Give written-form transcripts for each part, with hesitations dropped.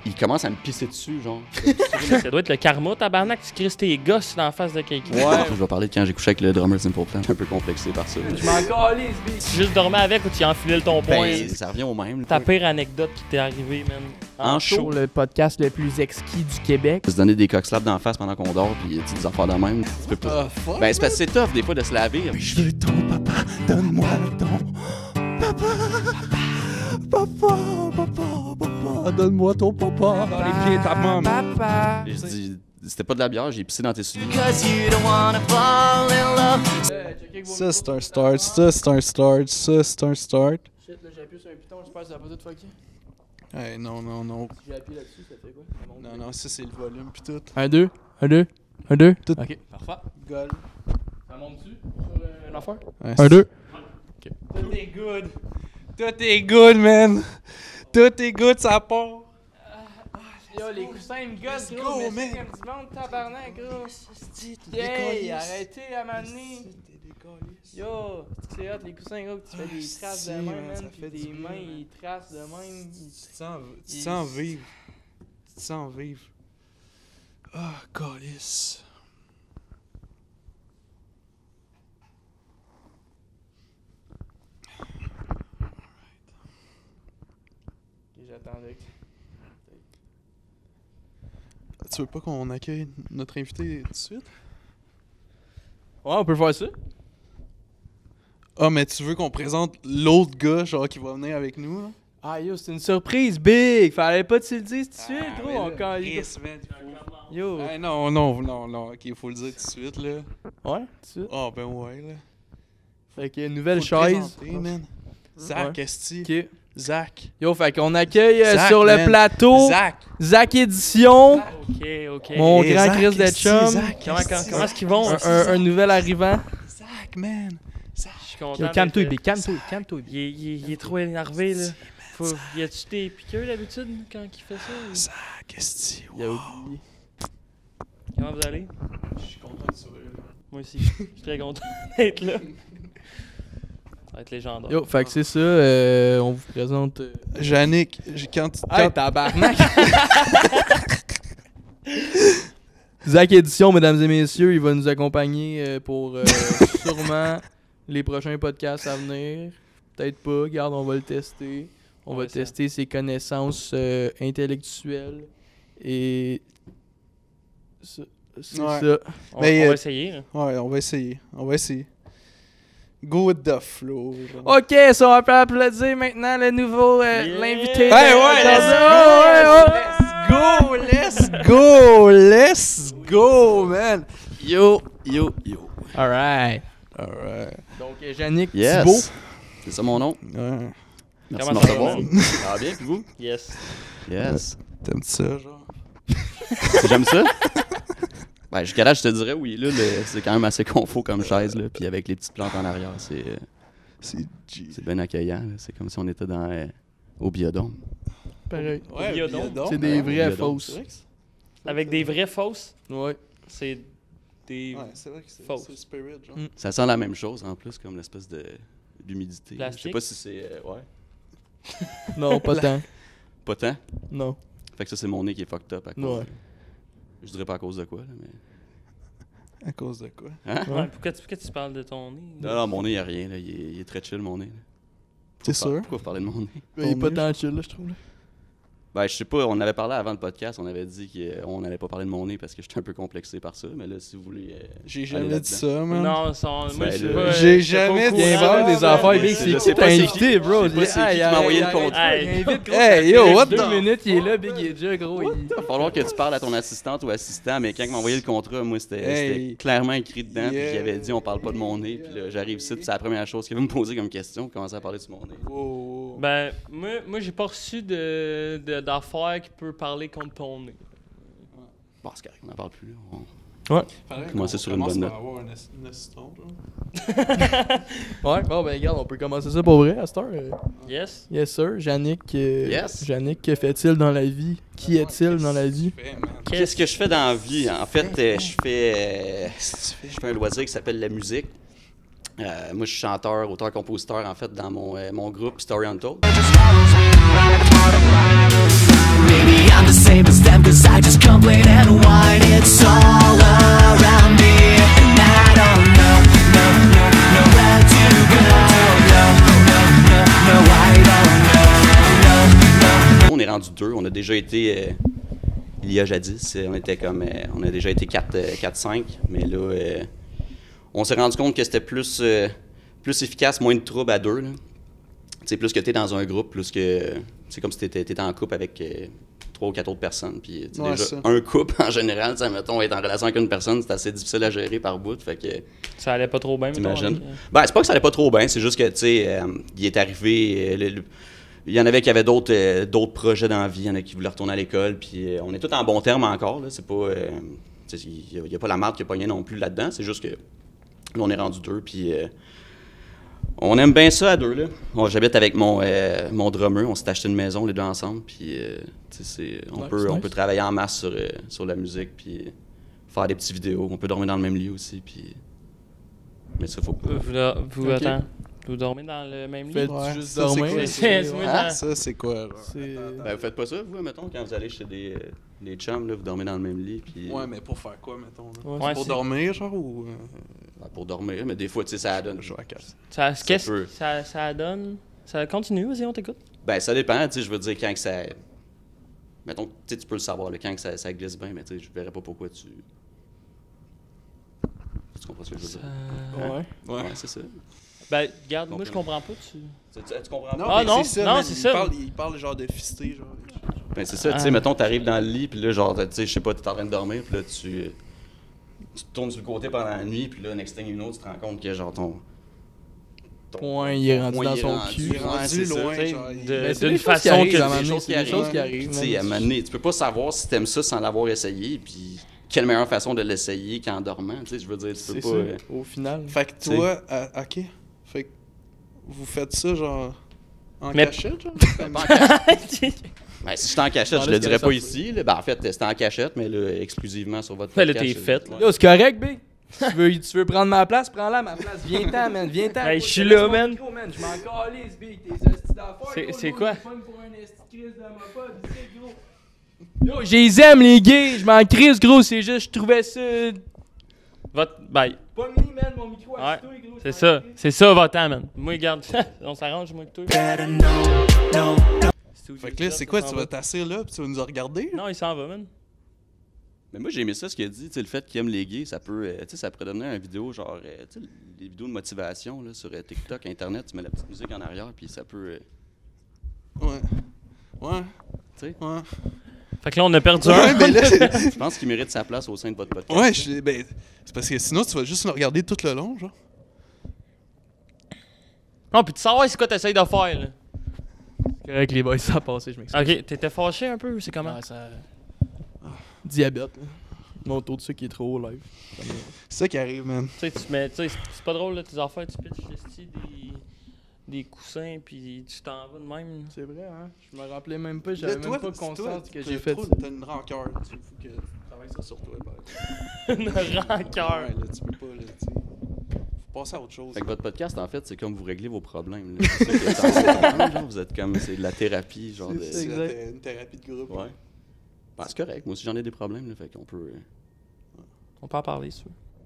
il commence à me pisser dessus, genre. Ça doit être le karma, tabarnak, tu crisses tes gosses dans la face de quelqu'un. Ouais. Je vais parler de quand j'ai couché avec le drummer Simple Plan. Je suis un peu complexé par ça. Je m'en calisse, bitch. Tu juste dormais avec ou tu y enfilais ton poing? Ben, ça revient au même. Ta pire anecdote qui t'est arrivée, man. En show. Sur le podcast le plus exquis du Québec. Se donner des cock-slaps d'en face pendant qu'on dort, puis des affaires de même. Tu peux pas. Ben, c'est parce que c'est tough, des fois, de se laver. Je veux ton papa, donne-moi ton papa. Papa, donne-moi ton papa. Dans les pieds de ta maman. Papa. Et je dis, c'était pas de la bière, j'ai pissé dans tes souliers. Ça, c'est un start. Ça, c'est un start. Ça, c'est un start. Shit, là, j'ai appuyé sur un piton, j'espère que ça va pas tout fucké. Hey, non, non, non. J'ai appuyé là-dessus, ça fait quoi? Non, non, ça, c'est le volume pis tout. 1, 2, 1, 2, 1, 2. Tout. Ok, parfait. Gueule. Ça monte-tu sur l'affaire? Ouais, 1, 2. Tout est good. Tout est good, man. Tout est good, ça part. Yo, les coussins me gossent, Let's gros. go, Mais man. c'est comme du monde, tabarnak, gros. Hey, Hey, arrêtez à m'amener. Yo, c'est hot, les coussins, gros, que tu fais des traces de si, même, man, ça man. fait Puis du tes bien, mains, man. ils tracent de même. Tu te sens vivre. Tu te sens vivre. Ah, calice. Ok, j'attendais. Tu veux pas qu'on accueille notre invité tout de suite? Ouais, on peut faire ça. Ah, mais tu veux qu'on présente l'autre gars, genre, qui va venir avec nous, là? Ah, yo, c'est une surprise big. Fallait pas te le dire tout de suite, gros. Encore, yo. Hey, non, non, non, non. Ok, il faut le dire tout de suite, là. Ouais, tout de suite. Ah, ben ouais, là. Fait que nouvelle Faut te chaise. présenter, man. Zach, Ouais. esti. Ok. Zach. Yo, fait qu'on accueille Zach, sur le man. plateau Zach. Édition. Ok, ok. Mon Hey, grand Zach, Chris de esti, chum. Zach, Comment esti, est-ce qu'ils vont? Un nouvel arrivant. Zach, man. Zach. Je suis content. Yo, calme-toi, d'être- big, calme-toi, calme-toi. Il est trop énervé, là. Y a-tu des piqûres d'habitude quand il fait ça? Zach, esti. Il a oublié. Comment vous allez? Je suis content que tu sois là. Moi aussi. Je suis très content d'être là. Ça va être légendaire. Yo, fait que c'est ça, on vous présente... Yannick, Hey, tabarnak! Zach Édition, mesdames et messieurs, il va nous accompagner pour sûrement les prochains podcasts à venir. Peut-être pas, regarde, on va le tester. On va Ouais, ça. tester ses connaissances intellectuelles et... C'est Ouais. ça. On, Mais, on va essayer, là. Ouais, on va essayer. On va essayer. Go with the flow. genre. Ok, ça on peut applaudir maintenant le nouveau l'invité. Hey, ouais, let's go! Let's go, man! Yo, yo, yo. Alright. Alright. Donc, Yannick Yes. Thibault. C'est ça mon nom. Ouais. Merci Comment de me ça va, recevoir. man? Ça va bien, puis vous? Yes. Yes. T'aimes ça, genre? J'aime ça. Ben, jusqu'à là, je te dirais, oui, là, c'est quand même assez confort comme chaise, là. Puis avec les petites plantes en arrière, c'est G. bien accueillant, là. C'est comme si on était dans au biodôme. Pareil. Ouais, Biodôme. biodôme, C'est des ouais. vraies biodôme, fausses. C'est vrai que Avec des vraies fausses, Ouais. c'est des... Ouais, c'est vrai que Fausse. c'est spirit, genre. Mm. Ça sent la même chose, en plus, comme l'espèce d'humidité. Je sais Plastique? pas si c'est... ouais. Non, pas tant. Pas tant. Non. Fait que ça, c'est mon nez qui est fucked up à cause. Ouais. Je dirais pas à cause de quoi, là, mais... À cause de quoi? Hein? Ouais, pourquoi tu parles de ton nez? Non, non, mon nez, y a rien, là. Il est très chill, mon nez. Là. T'es Pourquoi sûr? Pourquoi vous parlez de mon nez? Il est pas tant chill, là, je trouve. Là. Ben, je sais pas, on avait parlé avant le podcast, on avait dit qu'on n'allait pas parler de mon nez parce que j'étais un peu complexé par ça, mais là, si vous voulez... J'ai aller jamais dit là-dedans. ça, man. Non, moi, Ben, je sais là, pas... j'ai je sais pas jamais au dit Il courant. ça. invente des affaires, big. je C'est sais qui pas t'as c'est invité, qui. bro? Je sais pas c'est qui qui m'a envoyé le compte. Hey, Il invite, gros. Hey, ça yo, fait what 2 the- minutes, il est là, big, il est déjà, gros. Il va falloir que tu parles à ton assistante ou assistant, mais quand il m'a envoyé le contrat, moi, c'était Hey. clairement écrit dedans, puis Yeah. j'avais dit on parle pas de mon nez, puis là, j'arrive ici, puis c'est la première chose qu'il veut me poser comme question, commencer à parler de mon nez. Wow. Ben, moi j'ai pas reçu d'affaires qui peut parler contre ton nez. Bon, c'est correct, on n'en parle plus, là. Fallait commencer qu'on sur une bonne commence note. par avoir un assistant, genre. Ouais, bon, ben, regarde, on peut commencer ça pour vrai à cette heure. Yes? Yes, sir. Yannick, Yes. Yannick, que fait-il dans la vie? Qui est-il dans la vie? Qu'est-ce que je fais dans la vie? En fait, je fais un loisir qui s'appelle la musique. Moi, je suis chanteur, auteur, compositeur, en fait, dans mon groupe Story Untold. Maybe 'cause I just complain and whine. It's all around me, and I don't know where to go. No, I don't know. On est rendu 2. On a déjà été, il y a jadis, on était comme, on a déjà été 4-5, mais là, on s'est rendu compte que c'était plus efficace, moins de troubles à 2. C'est plus que t'es dans un groupe, plus que c'est comme si t'étais en couple avec 3 ou 4 autres personnes. Puis Ouais, déjà, ça. un couple en général, mettons, être en relation avec une personne, c'est assez difficile à gérer par bout. Fait que, Ça allait pas trop bien, mettons, t'imagines. avec, Ben, c'est pas que ça allait pas trop bien, c'est juste que, tu sais, il est arrivé. Il y en avait qui avaient d'autres projets dans la vie, il y en a qui voulaient retourner à l'école, puis on est tous en bon terme encore. Là, c'est pas. Il n'y a pas la marde qui a pogné non plus là-dedans, c'est juste que là, on est rendu 2, puis. On aime bien ça à 2, là. J'habite avec mon drummer, on s'est acheté une maison les 2 ensemble, puis on peut travailler en masse sur la musique, puis faire des petites vidéos. On peut dormir dans le même lit aussi, puis... Mais ça, faut pas... Attends, vous dormez dans le même lit? Faites Ouais, juste ça, c'est dormir. quoi, C'est- Ouais. Ah. Ça, c'est quoi, genre? C'est- Ben, vous faites pas ça, vous, mettons, quand vous allez chez des chums, là, vous dormez dans le même lit, puis... Ouais, mais pour faire quoi, mettons? Là? Ouais, Ouais, Pour c'est- dormir, genre, ou... Ben, pour dormir, mais des fois, tu sais, ça donne... jouer à casse. Qu'est-ce peut. que ça donne? Ça continue, vas-y, on t'écoute. Ben, ça dépend, tu sais, je veux dire, quand que ça... Mettons, tu sais, tu peux le savoir, là, quand que ça glisse bien, mais tu sais, je verrais pas pourquoi tu... Tu comprends ce que je veux dire? Ouais. Ouais, c'est ça. Ben, regarde, moi je comprends pas. Tu comprends Non, pas? Ah, mais non, c'est ça, non, man, c'est il ça. il parle genre de fisté, genre. Ben, c'est ça, tu sais, Ah. mettons, t'arrives dans le lit, puis là, genre, tu sais, je sais pas, t'es en train de dormir, puis là, tu te tournes sur le côté pendant la nuit, puis là, next thing you know, tu te rends compte que, genre, ton Point, il est rendu point, dans il est son rendu. cul. Il est rendu Ouais, c'est ça, loin, tu sais, genre. de- Ben, c'est d'une des choses qui façon arrivent, que- à un moment des donné, choses c'est qui des choses qui arrivent. arrivent. Tu sais, à un moment donné, tu peux pas savoir si t'aimes ça sans l'avoir essayé, puis quelle meilleure façon de l'essayer qu'en dormant, tu sais, je veux dire, tu C'est peux ça, pas... au final. Fait que toi, ok. Fait que vous faites ça, genre, en Mais- cachette, genre? Ben, si j'étais en cachette, je le dirais pas ici, là. Ben, en fait, c'était en cachette, mais là, exclusivement sur votre Ben, là, podcast. t'es faite, là. Yo, c'est correct, B. Tu veux prendre ma place? Prends-la, ma place. Viens-t'en, man. Viens-t'en. Hey, Gros, je suis te là, laisse mon man. micro, Je m'en calisse, B. Tes hosties d'affaires. C'est- gros, c'est le monde quoi? me pogne pour un esti de crise d'homophobe, ici, gros. Yo, je les aime, les gays. Je m'en crisse, gros. C'est juste, je trouvais ça. Ben, Pogne-lui, man, mon micro. ouais, assis-toi, gros, c'est je ça. m'en crisse. C'est ça, va-t'en, man. Moi, regarde, on s'arrange, moi, que toi. Fait que là, c'est quoi, tu vas t'asseoir là, pis tu vas nous regarder? Non, il s'en va, man. Mais moi, j'ai aimé ça, ce qu'il a dit, tu sais, le fait qu'il aime les gays, ça peut, tu sais, ça pourrait devenir une vidéo, genre, tu sais, les vidéos de motivation, là, sur TikTok, Internet, tu mets la petite musique en arrière, puis ça peut, Ouais. Ouais. tu sais, Ouais. Fait que là, on a perdu Ouais, un. mais là, je pense qu'il mérite sa place au sein de votre podcast. ouais, ben, c'est parce que sinon, tu vas juste nous regarder tout le long, genre. Non, puis de savoir c'est quoi t'essayes de faire, là. Correct, les boys, ça a passé, je m'excuse. Ok, t'étais fâché un peu, c'est comment? Ouais, ça... Diabète, là. Mon taux de sucre qui est trop haut live. C'est ça qui arrive, man. Tu sais, c'est pas drôle, là, tes affaires, tu pitches des coussins, puis tu t'en vas de même. C'est vrai, hein? Je me rappelais même pas, Là, j'avais toi, même pas toi, conscience que t'as j'ai fait trop- ça. T'as une rancœur. Il faut que tu travailles ça sur toi, Une rancœur. Ouais, là, tu peux pas, là, tu sais. Faut passer à autre chose. Fait que votre podcast, en fait, c'est comme vous réglez vos problèmes. Là. C'est ça qui est intéressant, genre, vous êtes comme, c'est de la thérapie, genre de... C'est exact. une thérapie de groupe. Ouais. Ben, c'est correct, moi aussi j'en ai des problèmes, là, fait qu'on peut... On peut en parler, ça.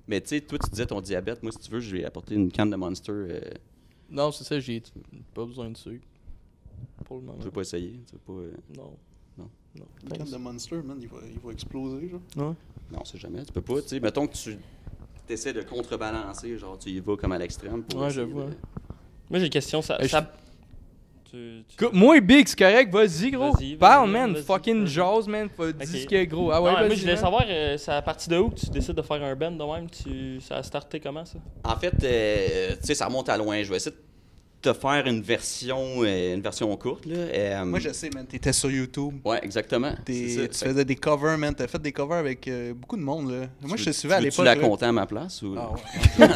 Mais tu sais, toi, tu disais ton diabète, moi, si tu veux, je vais apporter une canne de Monster, Non, c'est ça, j'ai pas besoin de sucre. Pour le moment. tu veux pas essayer, tu veux pas... Non. Non. Non. Une canne de Monster, man, il va exploser, genre. Ouais. Non, c'est jamais, tu peux pas, tu sais, mettons que tu essaies de contrebalancer, genre, tu y vas comme à l'extrême pour Ouais, essayer j'avoue, de- hein. Moi, j'ai une question, ça... Je- Tu- Moi, Big, c'est correct, vas-y, gros. Vas-y, Parle, vas-y, man. vas-y, Fucking vas-y. jazz, man. Faut dire ce que gros. Ah ouais, Ouais, moi, vas-y, je voulais man. savoir, c'est à partir de où que tu décides de faire un band de même? Ça a starté comment, ça? En fait, tu sais, ça remonte à loin. Je vais essayer de te faire une version courte, là. Moi, je sais, man, t'étais sur YouTube. Ouais, exactement. Tu C'est ça. faisais des covers, man. T'as fait des covers avec beaucoup de monde, là. Moi, je te suivais à Tu l'époque. la là. compter à ma place ou... Ah ouais.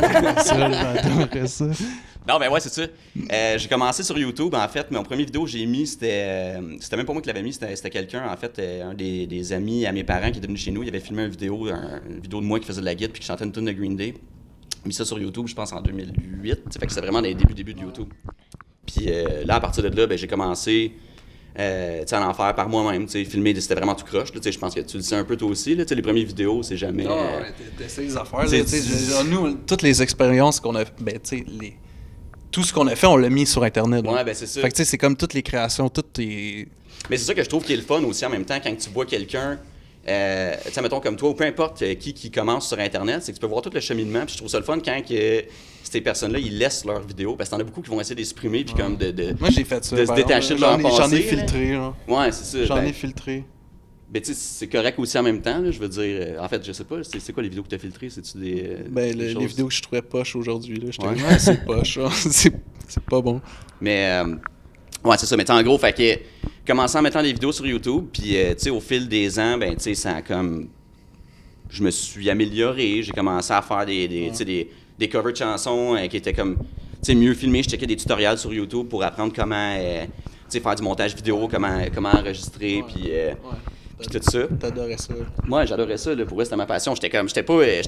Ça, j'adorais ça. Non, ben ouais, c'est ça. J'ai commencé sur YouTube, en fait. Mon premier vidéo que j'ai mis, c'était même pas moi qui l'avais mis, c'était quelqu'un, en fait, un des amis à mes parents qui est venu chez nous. Il avait filmé une vidéo de moi qui faisait de la guitare puis qui chantait une tune de Green Day. Mis ça sur YouTube, je pense, en 2008. Fait que c'était vraiment les débuts de YouTube. Puis là, à partir de là, ben, j'ai commencé en enfer par moi-même, filmer, c'était vraiment tout croche. Je pense que tu le sais un peu toi aussi. Là, les premières vidéos, c'est jamais. T'essayes les affaires. Là, nous, toutes les expériences qu'on a. Ben, tout ce qu'on a fait, on l'a mis sur Internet. Ouais, ben c'est ça. Fait que c'est comme toutes les créations, toutes tes. Mais c'est ça que je trouve qui est le fun aussi en même temps quand tu vois quelqu'un. Mettons comme toi, ou peu importe qui commence sur Internet, c'est que tu peux voir tout le cheminement. Puis je trouve ça le fun quand ces personnes-là, ils laissent leurs vidéos. Parce que t'en as beaucoup qui vont essayer d'exprimer, puis comme Moi, j'ai fait ça. de se détacher de leur pensée. J'en ai filtré, là. Ouais, c'est ça. J'en ai filtré. Ben, tu sais, c'est correct aussi en même temps, là, je veux dire. En fait, je sais pas, c'est quoi les vidéos que tu as filtrées? C'est-tu des. Les vidéos que je trouvais poches aujourd'hui, là. J'étais comme, c'est poche, hein. C'est pas bon. Mais, ouais, c'est ça. Mais en gros, fait que, commençant en mettant des vidéos sur YouTube, puis, tu sais, au fil des ans, ben, tu sais, ça a comme. Je me suis amélioré, j'ai commencé à faire des covers de chansons qui étaient comme, tu sais, mieux filmés. Je checkais des tutoriels sur YouTube pour apprendre comment, tu sais, faire du montage vidéo, comment enregistrer, puis tout ça. T'adorais ça. Moi, j'adorais ça. Là, pour vrai, c'était ma passion. J'étais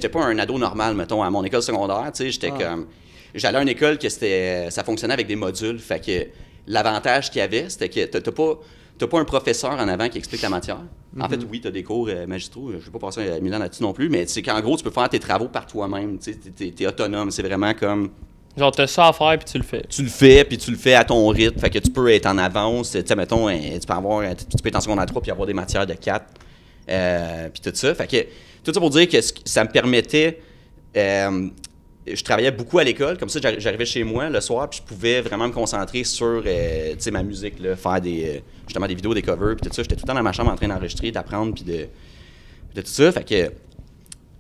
pas un ado normal, mettons, à mon école secondaire. Tu sais, j'étais comme. J'allais à une école que ça fonctionnait avec des modules. Fait que l'avantage qu'il y avait, c'était que t'as pas un professeur en avant qui explique la matière. En fait, oui, t'as des cours magistraux. Je vais pas passer à 1000 ans là-dessus non plus, mais c'est qu'en gros, tu peux faire tes travaux par toi-même. Tu sais, t'es autonome. C'est vraiment comme. Genre, t'as ça à faire, puis tu le fais. Tu le fais, puis tu le fais à ton rythme. Fait que tu peux être en avance. Tu sais, mettons, tu peux être en secondaire 3 puis avoir des matières de 4. Puis tout ça. Fait que, tout ça pour dire que ça me permettait. Je travaillais beaucoup à l'école. Comme ça, j'arrivais chez moi le soir, puis je pouvais vraiment me concentrer sur tu sais, ma musique, là, faire justement des vidéos, des covers, puis tout ça. J'étais tout le temps dans ma chambre en train d'enregistrer, d'apprendre, puis de tout ça. Fait que,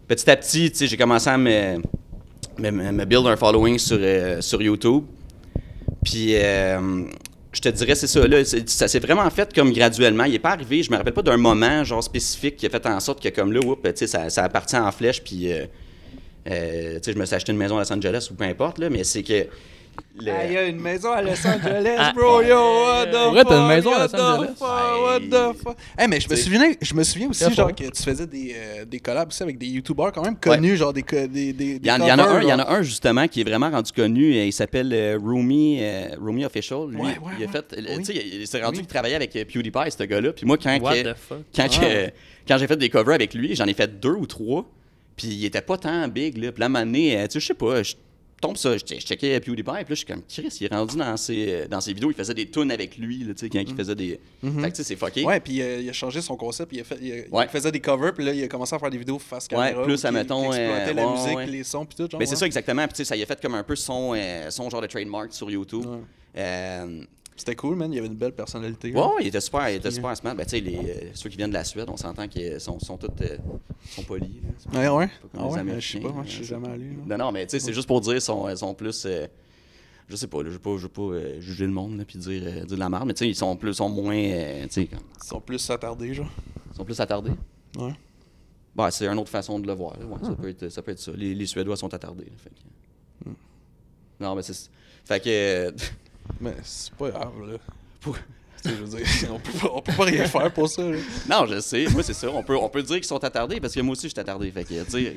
petit à petit, tu sais, j'ai commencé à me build un following sur YouTube. Puis, je te dirais, c'est ça, là, ça s'est vraiment fait comme graduellement. Il n'est pas arrivé, je me rappelle pas d'un moment genre spécifique qui a fait en sorte que comme là, tu sais, ça a parti en flèche, puis, tu sais, je me suis acheté une maison à Los Angeles ou peu importe, là, mais c'est que... Il y a une maison à Los Angeles, bro, yo, what the fuck? Ouais, t'as une maison à Los Angeles? What the fuck? Hey, mais je me souviens aussi, genre, que tu faisais des collabs aussi avec des YouTubers quand même connus, genre des il y en a un, justement, qui est vraiment rendu connu. Il s'appelle Rumi Official. Lui, il a fait... Tu sais, il s'est rendu qu'il travaillait avec PewDiePie, ce gars-là. Puis moi, quand j'ai fait des covers avec lui, j'en ai fait 2 ou 3. Puis il était pas tant big, là. Puis là, à un moment donné, tu sais, je sais pas, je tombe ça, je checkais PewDiePie, puis là, je suis comme, Chris, il est rendu dans ses vidéos, il faisait des tunes avec lui, là, tu sais, quand il faisait des... Fait que, tu sais, c'est fucké. Ouais, puis il a changé son concept, il faisait des covers, puis là, il a commencé à faire des vidéos face caméra. Ouais, plus, admettons... Il exploitait la musique, les sons, puis tout, genre. Ben, c'est ça, exactement, puis tu sais, ça y a fait comme un peu son genre de trademark sur YouTube. C'était cool, man. Il y avait une belle personnalité. Ouais, il était super smart. Ben, tu sais, ceux qui viennent de la Suède, on s'entend qu'ils sont tous sont polis. Là. Ouais. Je sais pas, moi, je suis jamais allé. Non, mais tu sais, c'est juste pour dire, ils sont plus. Je sais pas, je veux pas juger le monde, puis dire de la merde, mais tu sais, ils sont moins. Tu sais, ils sont plus attardés, genre. Ils sont plus attardés? Ouais. Ben, c'est une autre façon de le voir. Ouais, ça peut être ça. Les Suédois sont attardés. Fait que... Non, mais c'est. Fait que. Mais c'est pas grave, là. Je veux dire, on peut pas rien faire pour ça, là. Non, je sais. Moi, c'est ça. On peut dire qu'ils sont attardés parce que moi aussi, je suis attardé. Fait que, tu sais...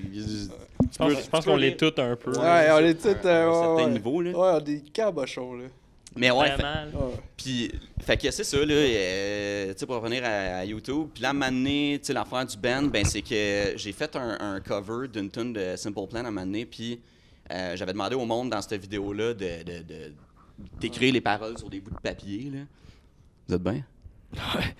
Je pense qu'on l'est tous un peu. Ouais, on est tous... à un certain niveau, là. Ouais, on est des cabochons, là. Mais ouais, puis, fait que c'est ça, là, tu sais, pour revenir à YouTube. Puis là, à un moment donné, tu sais, l'affaire du band, ben c'est que j'ai fait un cover d'une tune de Simple Plan à un moment donné, puis j'avais demandé au monde dans cette vidéo-là d'écrire les paroles sur des bouts de papier, là. Vous êtes bien?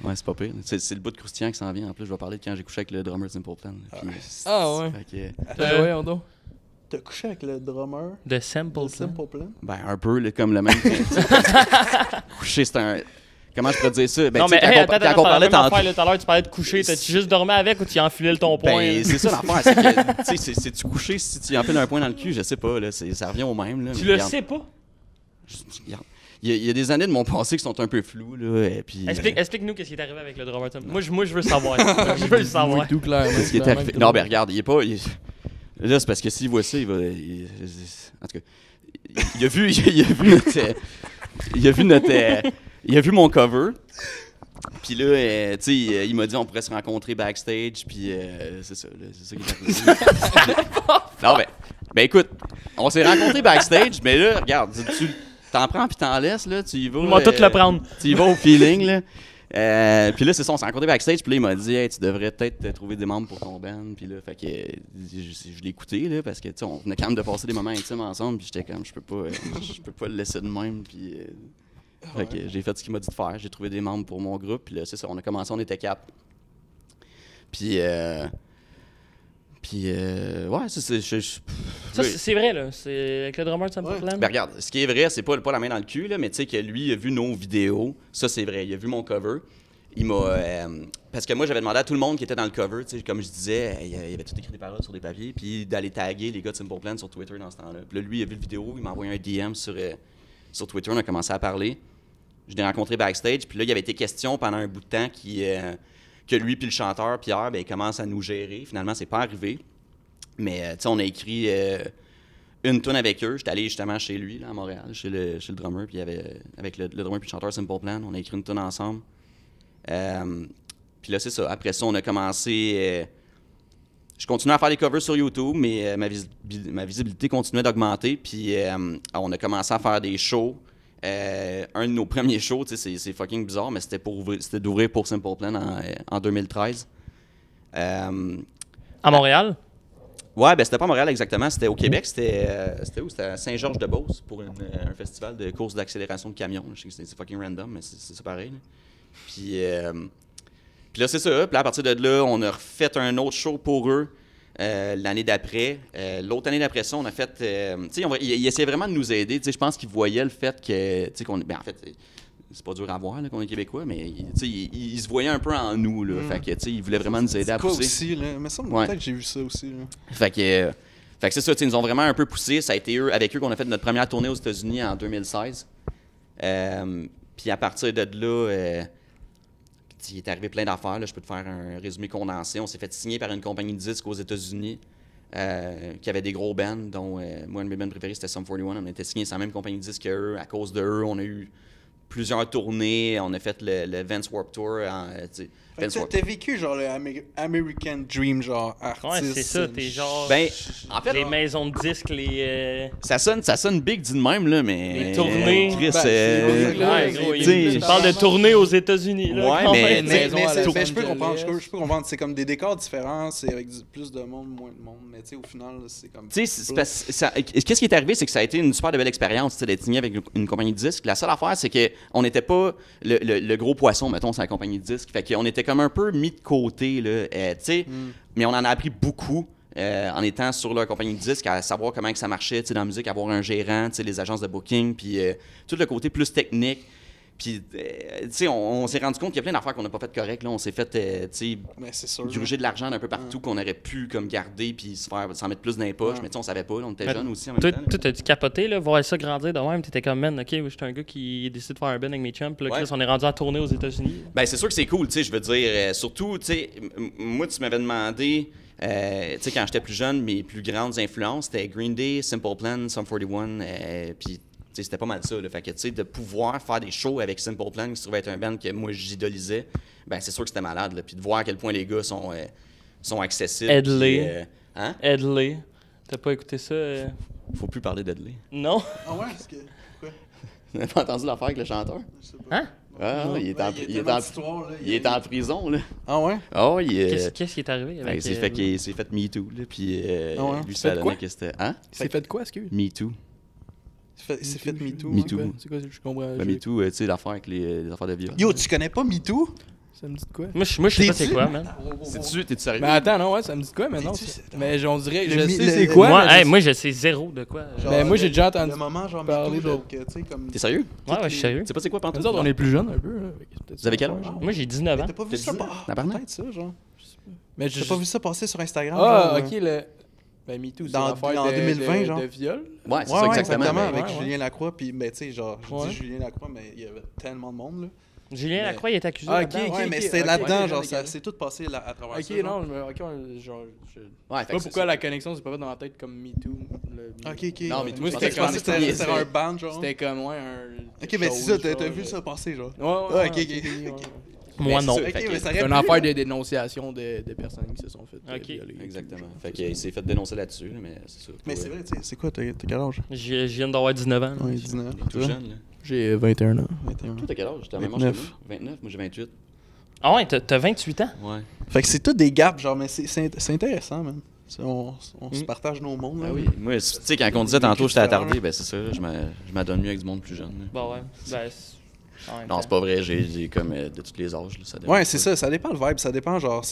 Ouais, c'est pas pire. C'est le bout de croustillant qui s'en vient. En plus, je vais parler de quand j'ai couché avec le drummer de Simple Plan. Ouais. Fait que, voyons donc. T'as couché avec le drummer de Simple Plan? Ben, un peu, là, comme le même. Coucher, c'est un... Comment je pourrais dire ça? Ben, non, mais quand on parlait tantôt... Tout à l'heure, tu parlais de coucher. T'as-tu juste dormi avec ou tu y enfilais le ton point? Ben, c'est ça l'affaire. C'est que, tu sais, c'est-tu couché si tu enfiles un point dans le cul? Je sais pas, là. Ça revient au même, là. Tu le sais pas? Regarde. Il y a des années de mon passé qui sont un peu floues, là, et puis... Explique-nous qu'est-ce qui est arrivé avec le drummer. Moi, je veux savoir. Je veux le savoir. Tout clair. Qu'est-ce qui est arrivé? Non, ben regarde, il est pas... Là, c'est parce que s'il voit ça, il va... En tout cas, il a vu mon cover. Puis là, tu sais, il m'a dit on pourrait se rencontrer backstage, puis c'est ça qui est arrivé. Non, ben écoute, on s'est rencontrés backstage, mais là, regarde, t'en prends puis t'en laisses, là, tu y vas. Ils vont tout le prendre. Tu y vas au feeling, là. Puis là, c'est ça, on s'est rencontrés backstage, puis là, il m'a dit, hey, tu devrais peut-être trouver des membres pour ton band. Puis là, fait que je l'ai écouté, là, parce que, tu sais, on venait quand même de passer des moments intimes ensemble, puis j'étais comme, je peux pas le laisser de même, puis. Fait que j'ai fait ce qu'il m'a dit de faire, j'ai trouvé des membres pour mon groupe, puis là, c'est ça, on a commencé, on était 4. Puis, ouais, C'est vrai, là. C'est avec le drummer de Simple Plan. Ben regarde, ce qui est vrai, c'est pas la main dans le cul, là, mais tu sais que lui, il a vu nos vidéos. Ça, c'est vrai. Il a vu mon cover. Il m'a... parce que moi, j'avais demandé à tout le monde qui était dans le cover, tu sais, comme je disais, il avait tout écrit des paroles sur des papiers, puis d'aller taguer les gars de Simple Plan sur Twitter dans ce temps-là. Puis là, lui, il a vu la vidéo, il m'a envoyé un DM sur Twitter, on a commencé à parler. Je l'ai rencontré backstage, puis là, il y avait été question pendant un bout de temps que lui puis le chanteur, Pierre, ben, il commence à nous gérer. Finalement, c'est pas arrivé. Mais, tu sais, on a écrit une tune avec eux. J'étais allé justement chez lui, là, à Montréal, chez le drummer, puis avec le drummer puis le chanteur Simple Plan. On a écrit une tune ensemble. Puis là, c'est ça. Après ça, on a commencé... je continuais à faire des covers sur YouTube, mais ma visibilité continuait d'augmenter. Puis on a commencé à faire des shows. Un de nos premiers shows, c'est fucking bizarre, mais c'était d'ouvrir pour Simple Plan en 2013. À Montréal? Ouais, ben c'était pas à Montréal exactement, c'était au Québec, c'était où? C'était à Saint-Georges-de-Beauce pour un festival de course d'accélération de camions. Je sais que c'est fucking random, mais c'est ça pareil. Là. Puis là, c'est ça. Puis là, à partir de là, on a refait un autre show pour eux. L'année d'après. L'autre année d'après ça, on a fait... tu sais, il essayait vraiment de nous aider. Tu sais, je pense qu'il voyait le fait que... Tu sais, qu'on... Ben, en fait, c'est pas dur à voir là, qu'on est Québécois, mais tu sais, il se voyait un peu en nous. Là. Fait que, tu sais, il voulait vraiment nous aider à pousser. Aussi, là. Mais ça, peut-être que j'ai vu ça aussi. Là. Fait que c'est ça, tu sais, ils nous ont vraiment un peu poussé. Ça a été avec eux qu'on a fait notre première tournée aux États-Unis en 2016. Puis à partir de là... il est arrivé plein d'affaires. Là. Je peux te faire un résumé condensé. On s'est fait signer par une compagnie de disques aux États-Unis qui avait des gros bands, dont moi, un de mes bands préférés, c'était Sum 41. On était signé sur la même compagnie de disques qu'eux. À cause d'eux, on a eu plusieurs tournées. On a fait le Vans Warped Tour. T'as vécu genre le American Dream, genre artiste. Ouais, c'est ça. T'es genre... Ben, en fait, les maisons de disques, les... Ça sonne big dit de même, là, mais... Les tournées. Chris, ouais, gros, il parle de tournées aux États-Unis. Là, ouais, mais je peux comprendre. C'est comme des décors différents, c'est avec plus de monde, moins de monde. Mais tu sais, au final, c'est comme... Tu sais, qu'est-ce qui est arrivé, c'est que ça a été une super belle expérience d'être signé avec une compagnie de disques. La seule affaire, c'est qu'on n'était pas le gros poisson, mettons, sur la compagnie de disques. Fait qu'on était comme un peu mis de côté, là, tu sais. Mais on en a appris beaucoup en étant sur leur compagnie de disques, à savoir comment que ça marchait, tu sais, dans la musique, avoir un gérant, tu sais, les agences de booking, puis tout le côté plus technique. Puis, tu sais, on s'est rendu compte qu'il y a plein d'affaires qu'on n'a pas fait correct. Là. On s'est fait, tu sais, gruger de l'argent d'un peu partout qu'on aurait pu comme garder puis s'en mettre plus dans les poches. Mais tu sais, on savait pas. Là, on était jeunes aussi en même temps. Toi, t'as dû capoter, là, voir ça grandir de même. T'étais comme, man, OK, j'étais un gars qui décide de faire un band avec mes chums. Puis là, Chris, on est rendu à tourner aux États-Unis. Ben, c'est sûr que c'est cool, tu sais, je veux dire. Surtout, tu sais, moi, tu m'avais demandé, tu sais, quand j'étais plus jeune, mes plus grandes influences, c'était Green Day, Simple Plan, Sum 41, puis... C'était pas mal ça. Là. Fait que, de pouvoir faire des shows avec Simple Plan, qui se trouvait être un band que moi jidolisais, ben c'est sûr que c'était malade. Là. Puis de voir à quel point les gars sont accessibles. Edley. Hein? Edley. T'as pas écouté ça? Faut plus parler d'Edley. Non? Ah ouais? Est-ce que... Pourquoi? Vous n'avez pas entendu l'affaire avec le chanteur? Je sais pas. Hein? Ah, il est en prison, là. Ah ouais? Oh, Qu'est-ce qui est arrivé avec... il s'est fait Me Too, là. Puis lui, ça donnait que c'était... Hein? Il s'est fait quoi, excuse? Me Too. Il s'est fait MeToo. MeToo. C'est quoi, je comprends. MeToo, tu sais, l'affaire avec les affaires de viol. Yo, tu connais pas MeToo? Ça me dit de quoi? Moi, je sais pas c'est quoi, man. T'es-tu sérieux? Mais attends, non, ouais, ça me dit de quoi, mais non. Mais on dirait, Le je mi- sais le- c'est quoi. Moi, je sais zéro de quoi. Genre, Ben, moi, j'ai déjà entendu le moment, genre, parler MeToo, de- genre, que, tu sais, comme... T'es sérieux? Ouais, je suis sérieux. Tu sais pas c'est quoi, Pantoute? Nous autres, on est plus jeunes un peu. Là. Vous avez quel âge? Moi, j'ai 19 ans. T'as pas vu ça? Tabarnak. Peut-être ça, genre. Mais T'as pas vu ça passer sur Instagram? Ah, genre, ok, le. Ben, MeToo, c'est Dans- l'affaire en 2020, de genre. de viol. Ouais, c'est Ouais, ça, ouais, exactement. Ben, avec ouais. Julien Lacroix, puis ben, tu sais, genre, je Ouais. dis Julien Lacroix, mais il y avait tellement de monde, là. Julien Lacroix, il est accusé. Ah, là-dedans. ok, Ouais, mais ok, c'était ok, là-dedans, ok, genre, ok. ça c'est tout passé là, à travers Ok, ça. genre. non, mais ok, genre. Je Ouais, sais fait pas que c'est pourquoi ça. la connexion s'est pas faite dans la tête comme MeToo. Ok, ok. Non, mais Moi, tout, c'était je pensais comme- que C'était un band, genre. C'était comme, ouais, un. Ok, mais c'est ça, t'as vu ça passer, genre. Ouais, Ah, ok, ok, ouais. Moi, Mais non. c'est ça, Ok, fait que- mais ça C'est une aurait pu, affaire de dénonciation de personnes qui se sont fait Ok. violer. Exactement. Fait qu'il s'est fait dénoncer là-dessus, là, mais c'est ça. Mais c'est vrai, tu sais, c'est quoi, t'as quel âge? Je viens d'avoir 19 ans. là. Ouais, 19. Tout jeune, là. J'ai 21 ans. 21. Toi, t'as quel âge? T'as le même âge que 29. moi? 29, moi j'ai 28. Ah ouais, t'as 28 ans? Ouais. Fait que c'est tout des gaps, genre, mais c'est intéressant, man. On se partage nos mondes, là. Ah oui. Moi, tu sais, quand on disait tantôt que j'étais attardé, ben c'est ça, là, je m'adonne mieux avec du monde plus jeune. Là. Bon, ouais. Ben, en même Non, temps. c'est pas vrai, j'ai comme de tous les âges. Là, ça dépend Ouais, c'est pas. ça dépend le vibe, ça dépend, genre,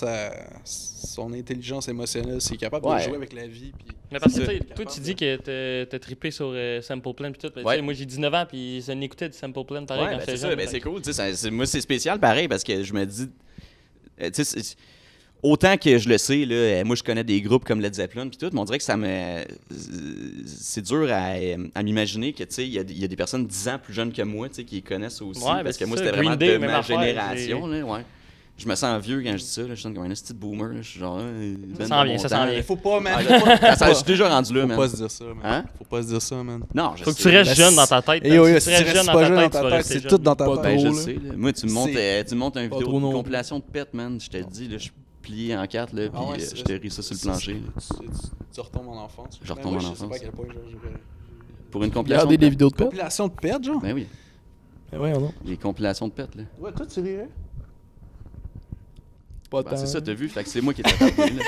son intelligence émotionnelle, s'il est capable de Ouais. jouer avec la vie, puis... Mais parce que C'est tu sais, ça. toi, tu dis que t'as trippé sur Sample Plan pis tout. Ben, tu Ouais. sais, moi, j'ai 19 ans pis je n'écoutais du Sample Plan pareil Ouais, quand ben, j'étais c'est ça, jeune. ben, fait c'est que- cool. Tu sais, moi, c'est spécial pareil parce que je me dis. Tu sais, autant que je le sais, là, moi, je connais des groupes comme Led Zeppelin puis tout, mais on dirait que ça me. C'est dur à m'imaginer que, tu sais, il y a des personnes 10 ans plus jeunes que moi, tu sais, qui les connaissent aussi. Ouais, ben, parce que c'est moi, ça, c'était Green vraiment Day, de même ma affaire, génération, là, ouais. Je me sens vieux quand je dis ça, là, je sens comme un petit boomer, là, je suis genre. Ça s'en vient, ça s'en vient. Faut pas, man. Je suis déjà rendu là, Faut man. pas se dire ça, man. Hein? Faut pas se dire ça, man. Non, je Faut que sais. tu restes Ben, jeune dans ta tête. Et parce oui, que si tu restes pas jeune dans ta tête, rester c'est jeune. tout dans ta Pas tête. Ben, je trop, le là. sais. Là. Moi, tu me montes une Pas vidéo, trop non une plus. compilation de pets, man. Je te le dis, là, je suis plié en 4, là, puis Ah ouais, je te ris ça sur le plancher. là. Tu retombes en enfance. Je retombe en Je sais enfance. pas à quel point j'aurais... Pour une compilation. Regardez de des pets. vidéos de pets. Compilation de pets, genre? Ben oui, Ouais, non. les compilations de pets, là. Ouais, toi, tu rirais? Pas Ben, tant. c'est ça, t'as vu? Fait que c'est moi qui étais tapé, là.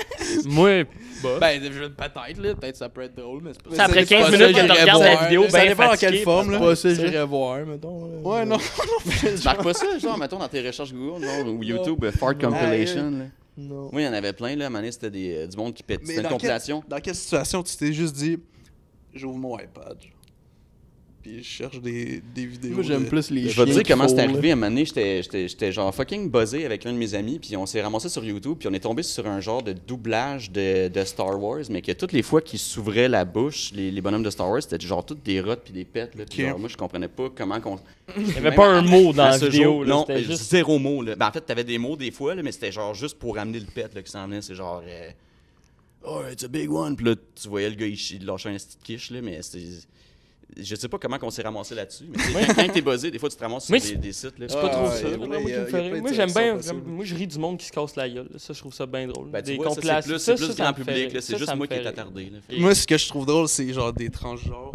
Moi, bah. Ben, peut-être, là. Peut-être ça peut être drôle, mais c'est pas Ça, après c'est 15 pas minutes ça que tu j'irais regardes voir. la vidéo, Ça ben dépend en fatigué, quelle forme, C'est là. pas ça, j'irais voir, mettons. là. Ouais, non. Tu marques pas ça, genre, mettons, dans tes recherches Google, genre, ou YouTube, Fart Compilation, là. Non. Moi, il y en avait plein, là. À un moment donné, c'était du monde qui pète. Mais C'était une compilation. Dans quelle situation tu t'es juste dit, j'ouvre mon iPad, genre, puis je cherche des vidéos. Moi, j'aime de- plus les Je chiens vais te dire qui comment c'est frôlent, arrivé. À un moment donné, j'étais genre fucking buzzé avec l'un de mes amis, puis on s'est ramassé sur YouTube, puis on est tombé sur un genre de doublage de Star Wars, mais que toutes les fois qu'ils s'ouvraient la bouche, les bonhommes de Star Wars, c'était genre toutes des rottes puis des pets. Là, puis Ok. genre, moi, je comprenais pas comment qu'on. Il n'y avait pas un mot dans À la ce vidéo. jour, là, non, C'était juste. zéro mot. Là. Ben, en fait, t'avais des mots des fois, là, mais c'était genre juste pour amener le pet là, qui s'en venait. C'est genre. Oh, it's a big one. Puis là, tu voyais le gars, il lâchait un petit quiche, là, mais c'était. Je sais pas comment on s'est ramassé là-dessus, mais tu sais, quand t'es buzzé, des fois tu te ramasses sur Mais des sites. Là. C'est pas trop Ah, ça. ouais, là, ouais, moi, qui y a me fait plein rire. de Moi, j'aime bien. directions possibles. Moi, je ris du monde qui se casse la gueule. Ça, je trouve ça bien drôle. Ben, tu Des vois, ça, compilations. c'est plus ça grand me fait public. rire. là, C'est Ça, juste ça moi me qui fait est rire. attardé. Là. Moi, ce que je trouve drôle, c'est genre des transgenres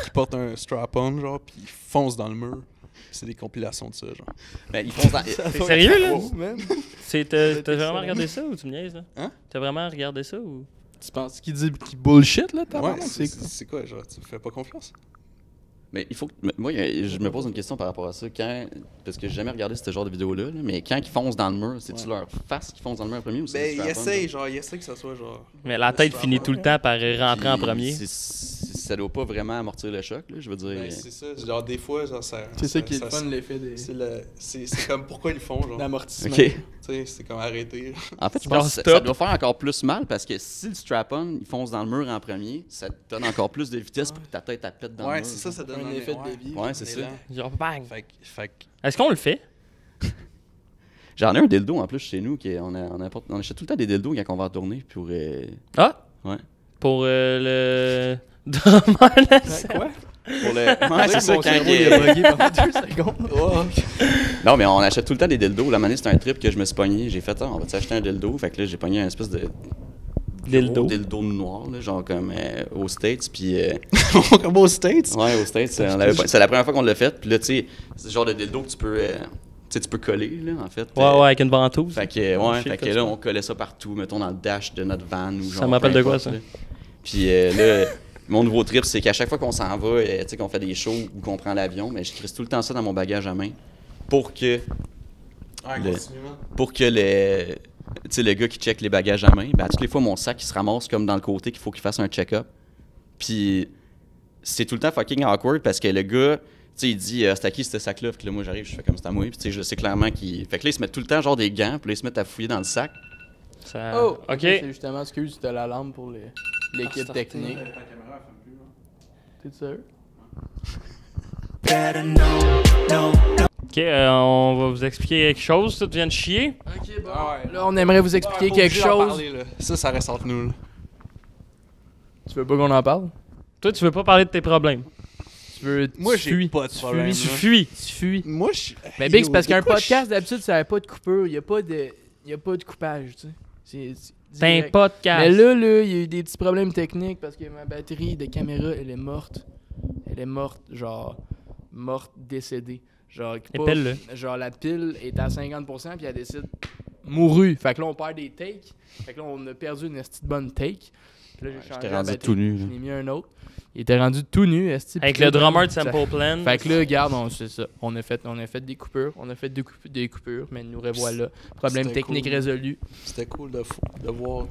qui portent un strap-on, genre, puis ils foncent dans le mur. C'est des compilations de ça, genre. Ben, ils font dans- T'es sérieux, là? même. T'as vraiment regardé ça ou tu me niaises, là? Hein? T'as vraiment regardé ça ou. Tu penses qu'il dit qu'il bullshit, là, t'as Ouais, c'est c'est quoi, genre, tu me fais pas confiance? Mais il faut que. Moi, je me pose une question par rapport à ça. Parce que j'ai jamais regardé ce genre de vidéo-là, là, mais quand ils foncent dans le mur, c'est-tu leur face qui fonce dans le mur en premier ou c'est Ben, du il strap-on, essaye, genre? genre, il essaye que ça soit, genre... Mais la tête strap-on, finit tout le ouais. temps par rentrer en Puis, premier. ça doit pas vraiment amortir le choc, là, je veux dire. Ben, c'est ça, genre, des fois, genre, ça... C'est ça qui est le fun, l'effet des... C'est comme pourquoi ils le font, genre. L'amortissement. Ok. Tu sais, c'est comme arrêter. En fait, je Genre pense que ça stop. doit faire encore plus mal parce que si le strap-on il fonce dans le mur en premier, ça te donne encore plus de vitesse pour que ta tête elle pète dans le Ouais, mur. c'est ça, ça donne Un effet de dévier. Ouais, c'est ça. Genre, bang! Fait que... Est-ce qu'on le fait? J'en ai un dildo en plus chez nous, on achète tout le temps des dildos quand on va en tourner pour. Ah! Ouais. Pour le. Drummer, là, c'est- Quoi? Pour le. Ouais, c'est ça, Mon quand. cerveau, il a bugué pendant 2 secondes. Non, mais on achète tout le temps des dildos. La manée, c'était un trip que je me suis pogné. J'ai fait, on va t'acheter un dildo. Fait que là, j'ai pogné un espèce de. Dildo. gros dildo noir, là, genre comme aux States. Puis. Comme aux States? Ouais, aux States, c'est la première fois qu'on l'a fait. Puis là, tu sais, c'est le genre de dildo que tu peux coller, là, en fait. Ouais, ouais, avec une ventouse. Fait que, ouais, Shit fait que comme là, ça. on collait ça partout, mettons dans le dash de notre van ou genre. Ça me rappelle peu de quoi, importe, ça? là. Puis là, mon nouveau trip, c'est qu'à chaque fois qu'on s'en va, tu sais, qu'on fait des shows ou qu'on prend l'avion, mais je crisse tout le temps ça dans mon bagage à main pour que tu sais, le gars qui check les bagages à main, ben, à toutes les fois, mon sac, il se ramasse comme dans le côté qu'il faut qu'il fasse un check-up. Puis c'est tout le temps fucking awkward parce que le gars, tu sais, il dit c'est à qui ce sac-là? Puis là, moi, j'arrive, je fais comme c'est à moi. Puis tu sais, je sais clairement qu'il. Fait que là, ils se mettent tout le temps genre des gants, puis là, ils se mettent à fouiller dans le sac. Ça... Oh! Ok. C'est justement, excuse, c'était la lampe pour l'équipe technique. T'es sérieux? Better know, no, no. Ok, on va vous expliquer quelque chose. Tu viens de chier. Ok, bon. Ah ouais. Là, on aimerait vous expliquer quelque chose. Ça reste entre nous, là. Tu veux pas qu'on en parle? Toi, tu veux pas parler de tes problèmes. Moi, j'ai fuis. pas de Tu problème, fuis. là. Tu fuis. Moi, je. Mais Big, c'est parce de qu'un quoi podcast, d'habitude, ça n'a pas de coupure. Il n'y a pas de coupage, tu sais. C'est C'est un direct. podcast. Mais là, il y a eu des petits problèmes techniques parce que ma batterie de caméra, elle est morte. Elle est morte, genre, décédée. Genre, Épelle-le. genre, la pile est à 50% puis elle décide mourue. Fait que là, on perd des takes. Fait que là, on a perdu une petite bonne take. Puis là, j'ai changé J'étais la rendu batterie. tout nu. J'en ai mis un autre. Il était rendu tout nu, esti. Avec Puis là, le drummer de ça- Sample Plan. Fait que là, regarde, c'est ça. On a fait des coupures. On a fait des coupures, mais nous revoilà. Problème C'était technique cool. résolu. C'était cool de voir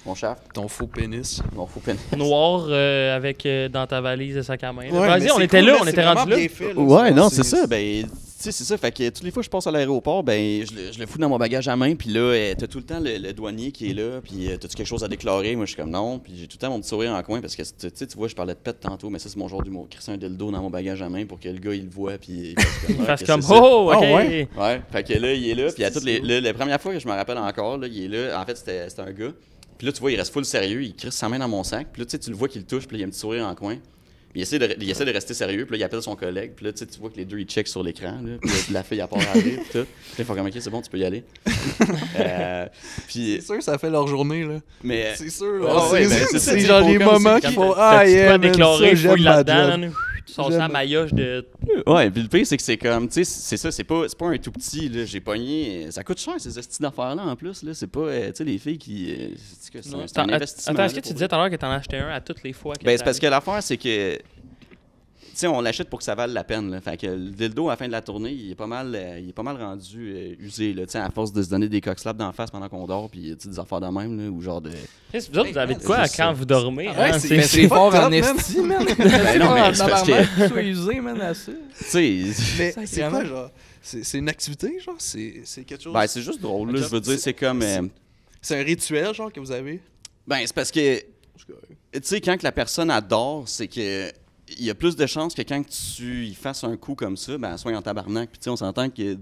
Mon shaft, ton faux pénis. mon faux pénis. Noir avec dans ta valise de sac à main. là. Ouais, Vas-y, mais on c'est était cool, là, là, on c'est était rendu vraiment là. bien fait, là. Ouais, non, c'est ça. Ben, tu sais, c'est ça. Fait que toutes les fois que je passe à l'aéroport, ben, je le fous dans mon bagage à main. Puis là, t'as tout le temps le douanier qui est là. Puis t'as-tu quelque chose à déclarer? Moi, je suis comme non. Puis j'ai tout le temps mon petit sourire en coin parce que tu vois, je parlais de pète tantôt, mais ça, c'est mon genre d'humour. Crisser un dildo dans mon bagage à main pour que le gars, il le voit. Puis Il fasse ouais, comme c'est ça. oh, ok. Ah ouais? Ouais, fait que là, il est là. Puis à toutes la première fois que je me rappelle encore, là, il est là. En fait, c'était un gars. Puis là, tu vois, il reste full sérieux. Il crisse sa main dans mon sac. Puis là, tu le vois qu'il le touche. Puis là, il y a un petit sourire en coin. Puis il essaie de rester sérieux. Puis là, il appelle son collègue. Puis là, tu vois que les deux, ils checkent sur l'écran. Là, puis là, la fille, elle part à rire. Puis tout. Puis là, il faut comme, OK, c'est bon, tu peux y aller. Puis, C'est sûr, ça fait leur journée, là. mais. C'est sûr. Ah là. ouais, ben, c'est ça, c'est tu sais, genre faut les comme moments c'est qu'il quand faut. T'as-tu Ah, de yeah, quoi man, déclarer, ça, j'aime fouille ma là-dedans, job. là, tu sors J'aime ça à ma- maillotche de. Ouais, puis le pire, c'est que c'est comme, tu sais, c'est ça, c'est pas un tout petit, là. J'ai pogné. Ça coûte cher, ces hosties d'affaires-là, en plus, là. C'est pas, tu sais, les filles qui. C'est un investissement. Attends, est-ce que là, tu pour disais tout à l'heure que t'en achetais un à toutes les fois que Ben, c'est parce que l'affaire, c'est que. Tu sais, on l'achète pour que ça vale la peine. Là. Fait que le dildo, à la fin de la tournée, il est pas mal rendu usé. Là. Tu sais, à force de se donner des cock-slaps d'en face pendant qu'on dort, puis des affaires de même, là, ou genre de. Vous autres, vous avez de quoi c'est quand ça. vous dormez? Ouais, hein, c'est- Mais c'est pas fort top, en man. esti, man. Ben non, mais c'est parce que. Sois usé, man, à ça. Tu sais. Mais c'est Sacrément. quoi, genre? C'est une activité, genre? C'est quelque chose? Ben, c'est juste drôle, là. Je veux dire, c'est comme. C'est un rituel, genre, que vous avez? Ben, c'est parce que. Tu sais, quand que la personne adore, c'est que. Il y a plus de chances que quand que tu y fasses un coup comme ça, ben, soit en tabarnak. Puis, tu sais, on s'entend que. Tu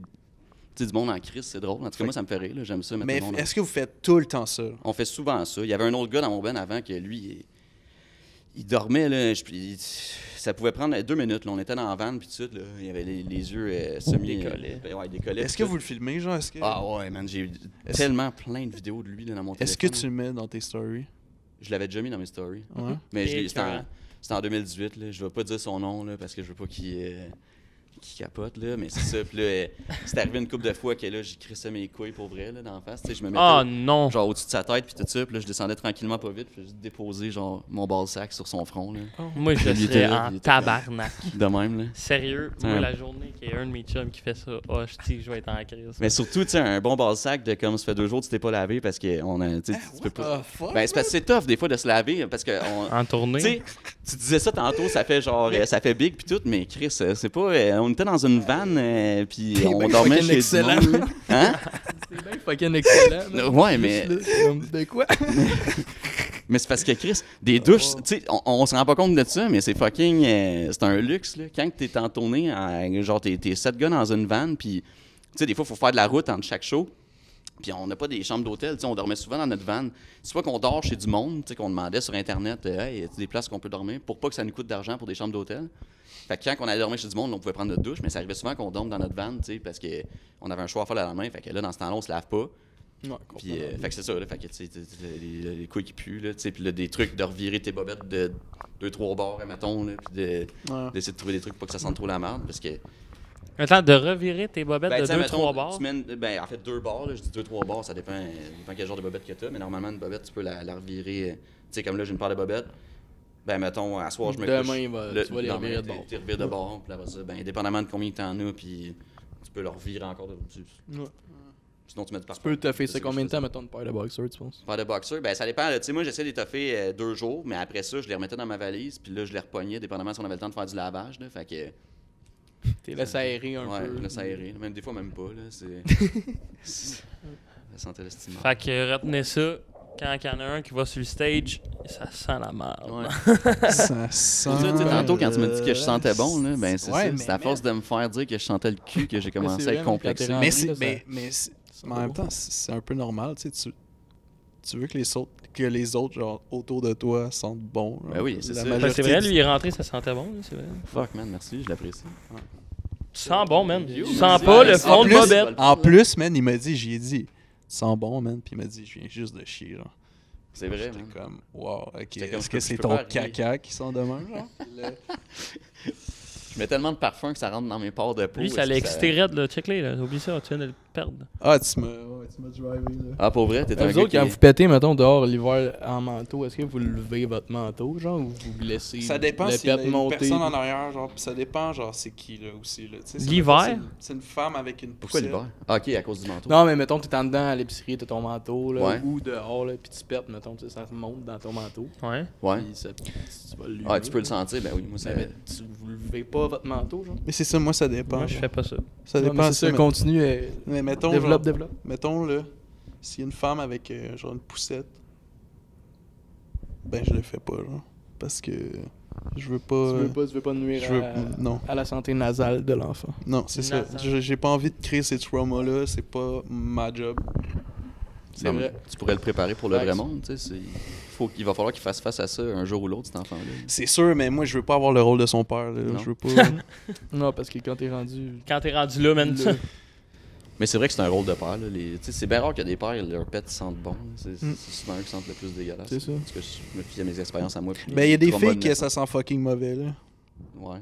sais, du monde en crise, c'est drôle. En tout cas, moi, ça me fait rire, là. J'aime ça. mettre Mais le monde en- est-ce que vous faites tout le temps ça? On fait souvent ça. Il y avait un autre gars dans mon ben avant que lui, il dormait, là. Ça pouvait prendre 2 minutes, là. On était dans la van, puis tout de suite, là, il avait les yeux semi. Décollés. Ouais, décollés. Est-ce puis que tout. vous le filmez, genre? Est-ce que, Ah ouais, man. J'ai Est-ce- tellement plein de vidéos de lui là, dans mon téléphone. est-ce que tu le mets dans tes stories? Je l'avais déjà mis dans mes stories. Ouais. Mais Et c'était en 2018, là. Je vais pas dire son nom, là, parce que je veux pas qu'il capote, là. Mais c'est ça. Puis là, c'est arrivé une couple de fois que là, j'ai crissé mes couilles pour vrai, là, d'en face. Tu sais, je me mettais. Oh non! Genre au-dessus de sa tête, puis tout ça. Puis là, je descendais tranquillement pas vite, puis j'ai juste déposé, genre, mon ball sac sur son front, là. Moi, je Il était serais là, en il était tabarnak. De même, là. Sérieux, moi, Ouais. la journée qu'il y a un de mes chums qui fait ça, oh, je vais être en crise. Mais surtout, tu sais, un bon ball sac de comme ça fait 2 jours que tu t'es pas lavé parce que tu peux pas. Ah, fuck! Ben, c'est parce que c'est tough, des fois, de se laver, parce que. En Tu tournée. sais, tu disais ça tantôt, ça fait genre, ça fait big puis tout, mais Chris, c'est pas, on était dans une van puis C'est on bien dormait fucking chez du excellent. monde, là. Hein? C'est bien fucking excellent. man. Ouais, mais, Juste là, comme, de quoi? mais c'est parce que Chris, des douches, tu sais, on se rend pas compte de ça, mais c'est fucking, c'est un luxe là. Quand t'es en tournée, genre t'es 7 gars dans une van, puis tu sais, des fois faut faire de la route entre chaque show. Puis on n'a pas des chambres d'hôtel, tu sais, on dormait souvent dans notre van. Soit qu'on dort chez du monde, tu sais, qu'on demandait sur Internet, hey, y a des places qu'on peut dormir, pour pas que ça nous coûte d'argent pour des chambres d'hôtel. Fait que quand on allait dormir chez du monde, on pouvait prendre notre douche, mais ça arrivait souvent qu'on dorme dans notre van, tu sais, parce qu'on avait un choix à faire le lendemain. Fait que là, dans ce temps-là, on se lave pas. Puis, fait que c'est ça, là, fait que, tu sais, les couilles qui puent, là, tu sais, puis là, des trucs de revirer tes bobettes de 2-3 bords, mettons, là, puis d'essayer de trouver des trucs pour pas que ça sente trop la merde, parce que... Attends, de revirer tes bobettes Ben, de tu sais, 2-3 mettons, barres. tu mets ben, en fait, 2 barres, là, je dis 2-3 barres, ça dépend quel genre de bobette que tu as, mais normalement, une bobette, tu peux la revirer. Tu sais, comme là, j'ai une paire de bobettes. Ben, mettons, à soir, je me couche. Demain, tu vas les revirer de bord. Tu revires de bord, puis après ça, ben, dépendamment de combien tu en as, puis tu peux le revirer encore. Sinon, tu mets du parfum. Tu peux toffer ça C'est combien de quelque temps, mettons, une paire de boxers, tu penses? Paire de boxers, ben ça dépend. Tu sais, moi, j'essaie de les toffer 2 jours, mais après ça, je les remettais dans ma valise, puis là, je les repognais, dépendamment si on avait le temps de faire du lavage. Là, fait que, T'es laissé aérer un ouais, peu. laisse aérer. Même des fois, même pas. Là, ça sentait l'estimant. Fait que retenez ça. Quand il y en a un qui va sur le stage, ça sent la merde. Ouais. Ça sent... C'est ça, tu sais, tantôt, quand tu m'as dit que je sentais bon, là, ben c'est Ouais, ça. mais C'est à force de me faire dire que je sentais le cul que j'ai commencé c'est à vrai, être mais complexé. quand t'es Mais, rendu, là, mais en même temps, c'est un peu normal, tu sais, tu veux que les autres genre, autour de toi sentent bon. Genre. Ben oui, c'est La ça. majorité C'est vrai, du- lui, il est rentré, ça sentait bon, là, c'est vrai. Fuck, man, merci, je l'apprécie. Tu sens bon, man. Tu merci. sens pas le En fond de plus- bobette. En plus, man, il m'a dit, j'y ai dit, tu sens bon, man, puis il m'a dit, je viens juste de chier, genre. C'est vrai, J'étais man. comme, wow, ok, J'étais comme, est-ce je que peux c'est pas ton arriver. caca qui sent de même, genre? Je mets tellement de parfum que ça rentre dans mes pores de peau. Lui, ça est-ce l'a que excité raide, là. Check-les, là. Oublie ça, tu viens de le perdre. Ah, tu m'as drivé, là. Ah, pour vrai, t'es un Vous gars autres, quand qui... vous pétez, mettons, dehors l'hiver en manteau, est-ce que vous levez votre manteau, genre, ou vous laissez Ça dépend le s'il y a pet une monter? personne en arrière, genre, pis ça dépend, genre, c'est qui, là, aussi, là. Tu sais, ça L'hiver? dépend, c'est une femme avec une Pourquoi poussette. l'hiver? Ah, ok, à cause du manteau. Non, mais mettons, t'es en dedans à l'épicerie, t'as ton manteau, là, Ouais. ou dehors, là, pis tu pètes, mettons, tu sais, ça monte dans ton manteau. Ouais. Ouais. Pis ça, tu vas le Ah, tu peux le sentir, ben oui, moi, ça... Mais vous levez pas votre manteau, genre? Mais c'est ça, moi, ça dépend. Moi, je genre. fais pas ça. Ça Non, dépend, mais c'est ça, mais- continue, Mais mettons, développe, genre, développe. mettons, là, s'il y a une femme avec, genre, une poussette, ben, je le fais pas, genre. Parce que je veux pas... Tu veux pas nuire je veux... à, Non, à la santé nasale de l'enfant. non, c'est ça. Nasal. J'ai pas envie de créer ces traumas-là, c'est pas ma job. C'est Non, vrai. mais tu pourrais le préparer pour le Facts. vrai monde, tu sais. Il va falloir qu'il fasse face à ça un jour ou l'autre, cet enfant-là. C'est sûr, mais moi, je veux pas avoir le rôle de son père, là. Non. Je veux pas... Non, parce que quand t'es rendu... Quand t'es rendu là, man, là, Mais c'est vrai que c'est un rôle de père, là. Tu sais, c'est bien rare que des pères, leurs pets sentent bon. C'est souvent eux qui sentent le plus dégueulasse. C'est ça. Parce que je me fie à mes expériences à moi. puis Ben, il y a des les traumas filles de que naissance. ça sent fucking mauvais, là. Ouais.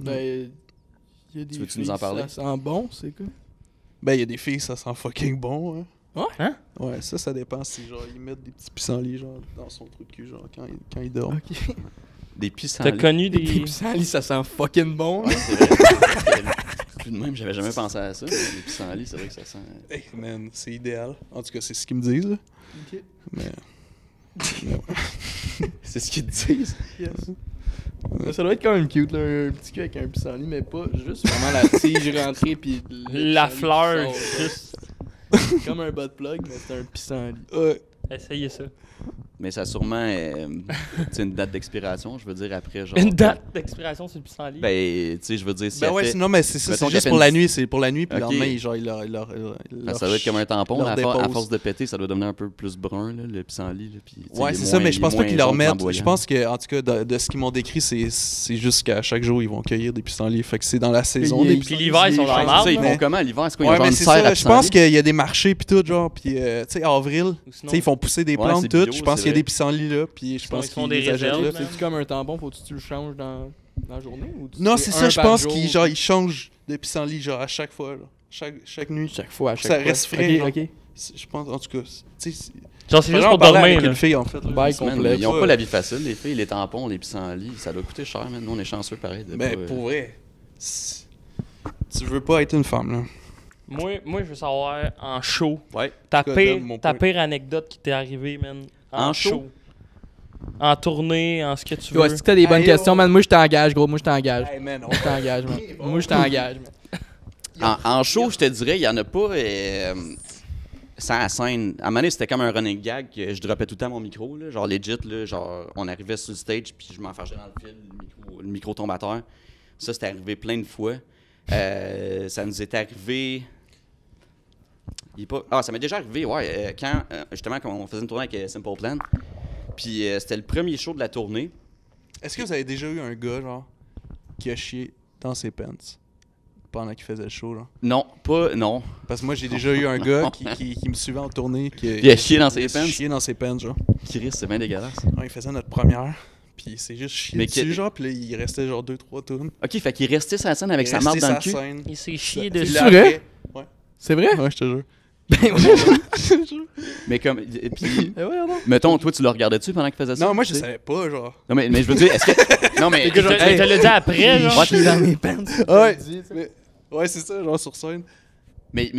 ben, il y a des Tu veux-tu filles, nous en parler? ça sent bon, c'est quoi? Ben, il y a des filles, ça sent fucking bon, hein. Ouais? Hein? Ouais, ça dépend si, genre, ils mettent des petits pissenlits, genre, dans son trou de cul, genre, quand il dort. Ok. Des pissenlits. T'as connu Des des. pissenlits, ça sent fucking bon. Ouais, c'est vrai. Plus de même, j'avais jamais pensé à ça. Mais les pissenlits, c'est vrai que ça sent... Hey, man, c'est idéal. En tout cas, c'est ce qu'ils me disent, là. Ok. Mais... C'est ce qu'ils te disent. Ça doit être quand même cute, là, un petit cul avec un pissenlit, mais pas juste vraiment la tige rentrée pis le La pissenlit fleur. qui sort. Juste. Comme un butt plug, mais c'est un pissenlit. Essayez ça. Mais ça a sûrement une date d'expiration, je veux dire, après, genre... Une date d'expiration sur le pissenlit. Ben, tu sais, je veux dire, si Ben elle ouais, fait- non, mais c'est ça, mettons c'est qu'elle juste fait pour une- la nuit, c'est pour la nuit, puis le Ok. lendemain, genre, il ça doit être comme un tampon, leur à dépose. force de péter, ça doit devenir un peu plus brun, là, le pissenlit. Là, puis, tu sais, Ouais, il est c'est ça, moins- mais je il est pense pas moins qu'ils leur jaune mettent. flamboyant. Je pense que, en tout cas, de ce qu'ils m'ont décrit, c'est juste qu'à chaque jour, ils vont cueillir des pissenlits. Fait que c'est dans la saison Puis des ils- pissenlits. Puis l'hiver, ils sont dans Ouais, l'arbre. c'est ça, ils mais- font comment l'hiver? C'est quoi? Ils Ouais, ont genre mais une c'est serre à ça. Je pense pissenlit? qu'il y a des marchés puis tout, genre, puis tu sais, avril, Ou tu sinon, sais, ils font pousser des Ouais, plantes c'est toutes. bio, Je pense c'est qu'il y a vrai. des pissenlits là, puis je Sinon, pense ils font qu'ils des les achètent réserves, là. man. C'est-tu comme un tampon, faut-tu que tu le changes dans la journée? Ou tu Non, fais c'est un ça, je par pense jour? qu'ils genre, ils changent de pissenlit genre à chaque fois, là. Chaque nuit. Chaque fois, à chaque Ça fois. reste frais, Ok, genre. ok. Je pense, en tout cas, tu sais, genre, c'est juste faudrait en pour parler dormir. avec là. une fille, en fait. là. Bye Man, complet. ils ont Ouais. pas la vie facile, les filles, les tampons, les pissenlits, ça doit coûter cher, man. Nous, on est chanceux pareil. de Mais pas, pour vrai, tu veux pas être une femme, là. Moi, je veux savoir, en show, Ouais. ta En tout cas, pire, donne mon ta point. pire anecdote qui t'est arrivée, man. En show? En tournée, en ce que tu veux. Ouais, si t'as des bonnes Hey, questions, oh. man, moi je t'engage, gros. Moi je t'engage. Hey man, Je t'engage, man. Moi je t'engage, man. En show, je te dirais, il y en a pas sans la scène. À un moment donné, c'était comme un running gag que je droppais tout le temps mon micro, là, genre legit, là, genre on arrivait sur le stage puis je m'enfargeais dans le fil, le micro tombe à terre. Ça, c'était arrivé plein de fois. Ça nous est arrivé... ça m'est déjà arrivé, ouais, justement, quand on faisait une tournée avec Simple Plan. Puis c'était le premier show de la tournée. Est-ce que vous avez déjà eu un gars, genre, qui a chié dans ses pants pendant qu'il faisait le show, là? Non, non. Parce que moi, j'ai déjà eu un gars qui me suivait en tournée, Il a chié dans ses pants. chié dans ses pants, genre. Chris, c'est bien dégueulasse. Ouais, il faisait notre première, puis il s'est juste chié Mais dessus, que- genre, puis là, il restait genre 2-3 tours. Ok, fait qu'il restait sur la scène avec sa marde dans le cul. Il s'est chié Puis dessus. là, vrai? après- Ouais. C'est vrai? Ouais, je te jure. Ben Mais comme. Et puis, ouais, non. mettons, toi, tu le regardais-tu pendant qu'il faisait ça? Non, moi, je tu sais? savais pas, genre. Non, mais je veux dire, est-ce que. Non, mais. Il te l'a dit après, genre. Ouais, c'est ça. mes pants. Ouais, ouais, c'est ça, genre, sur scène. Mais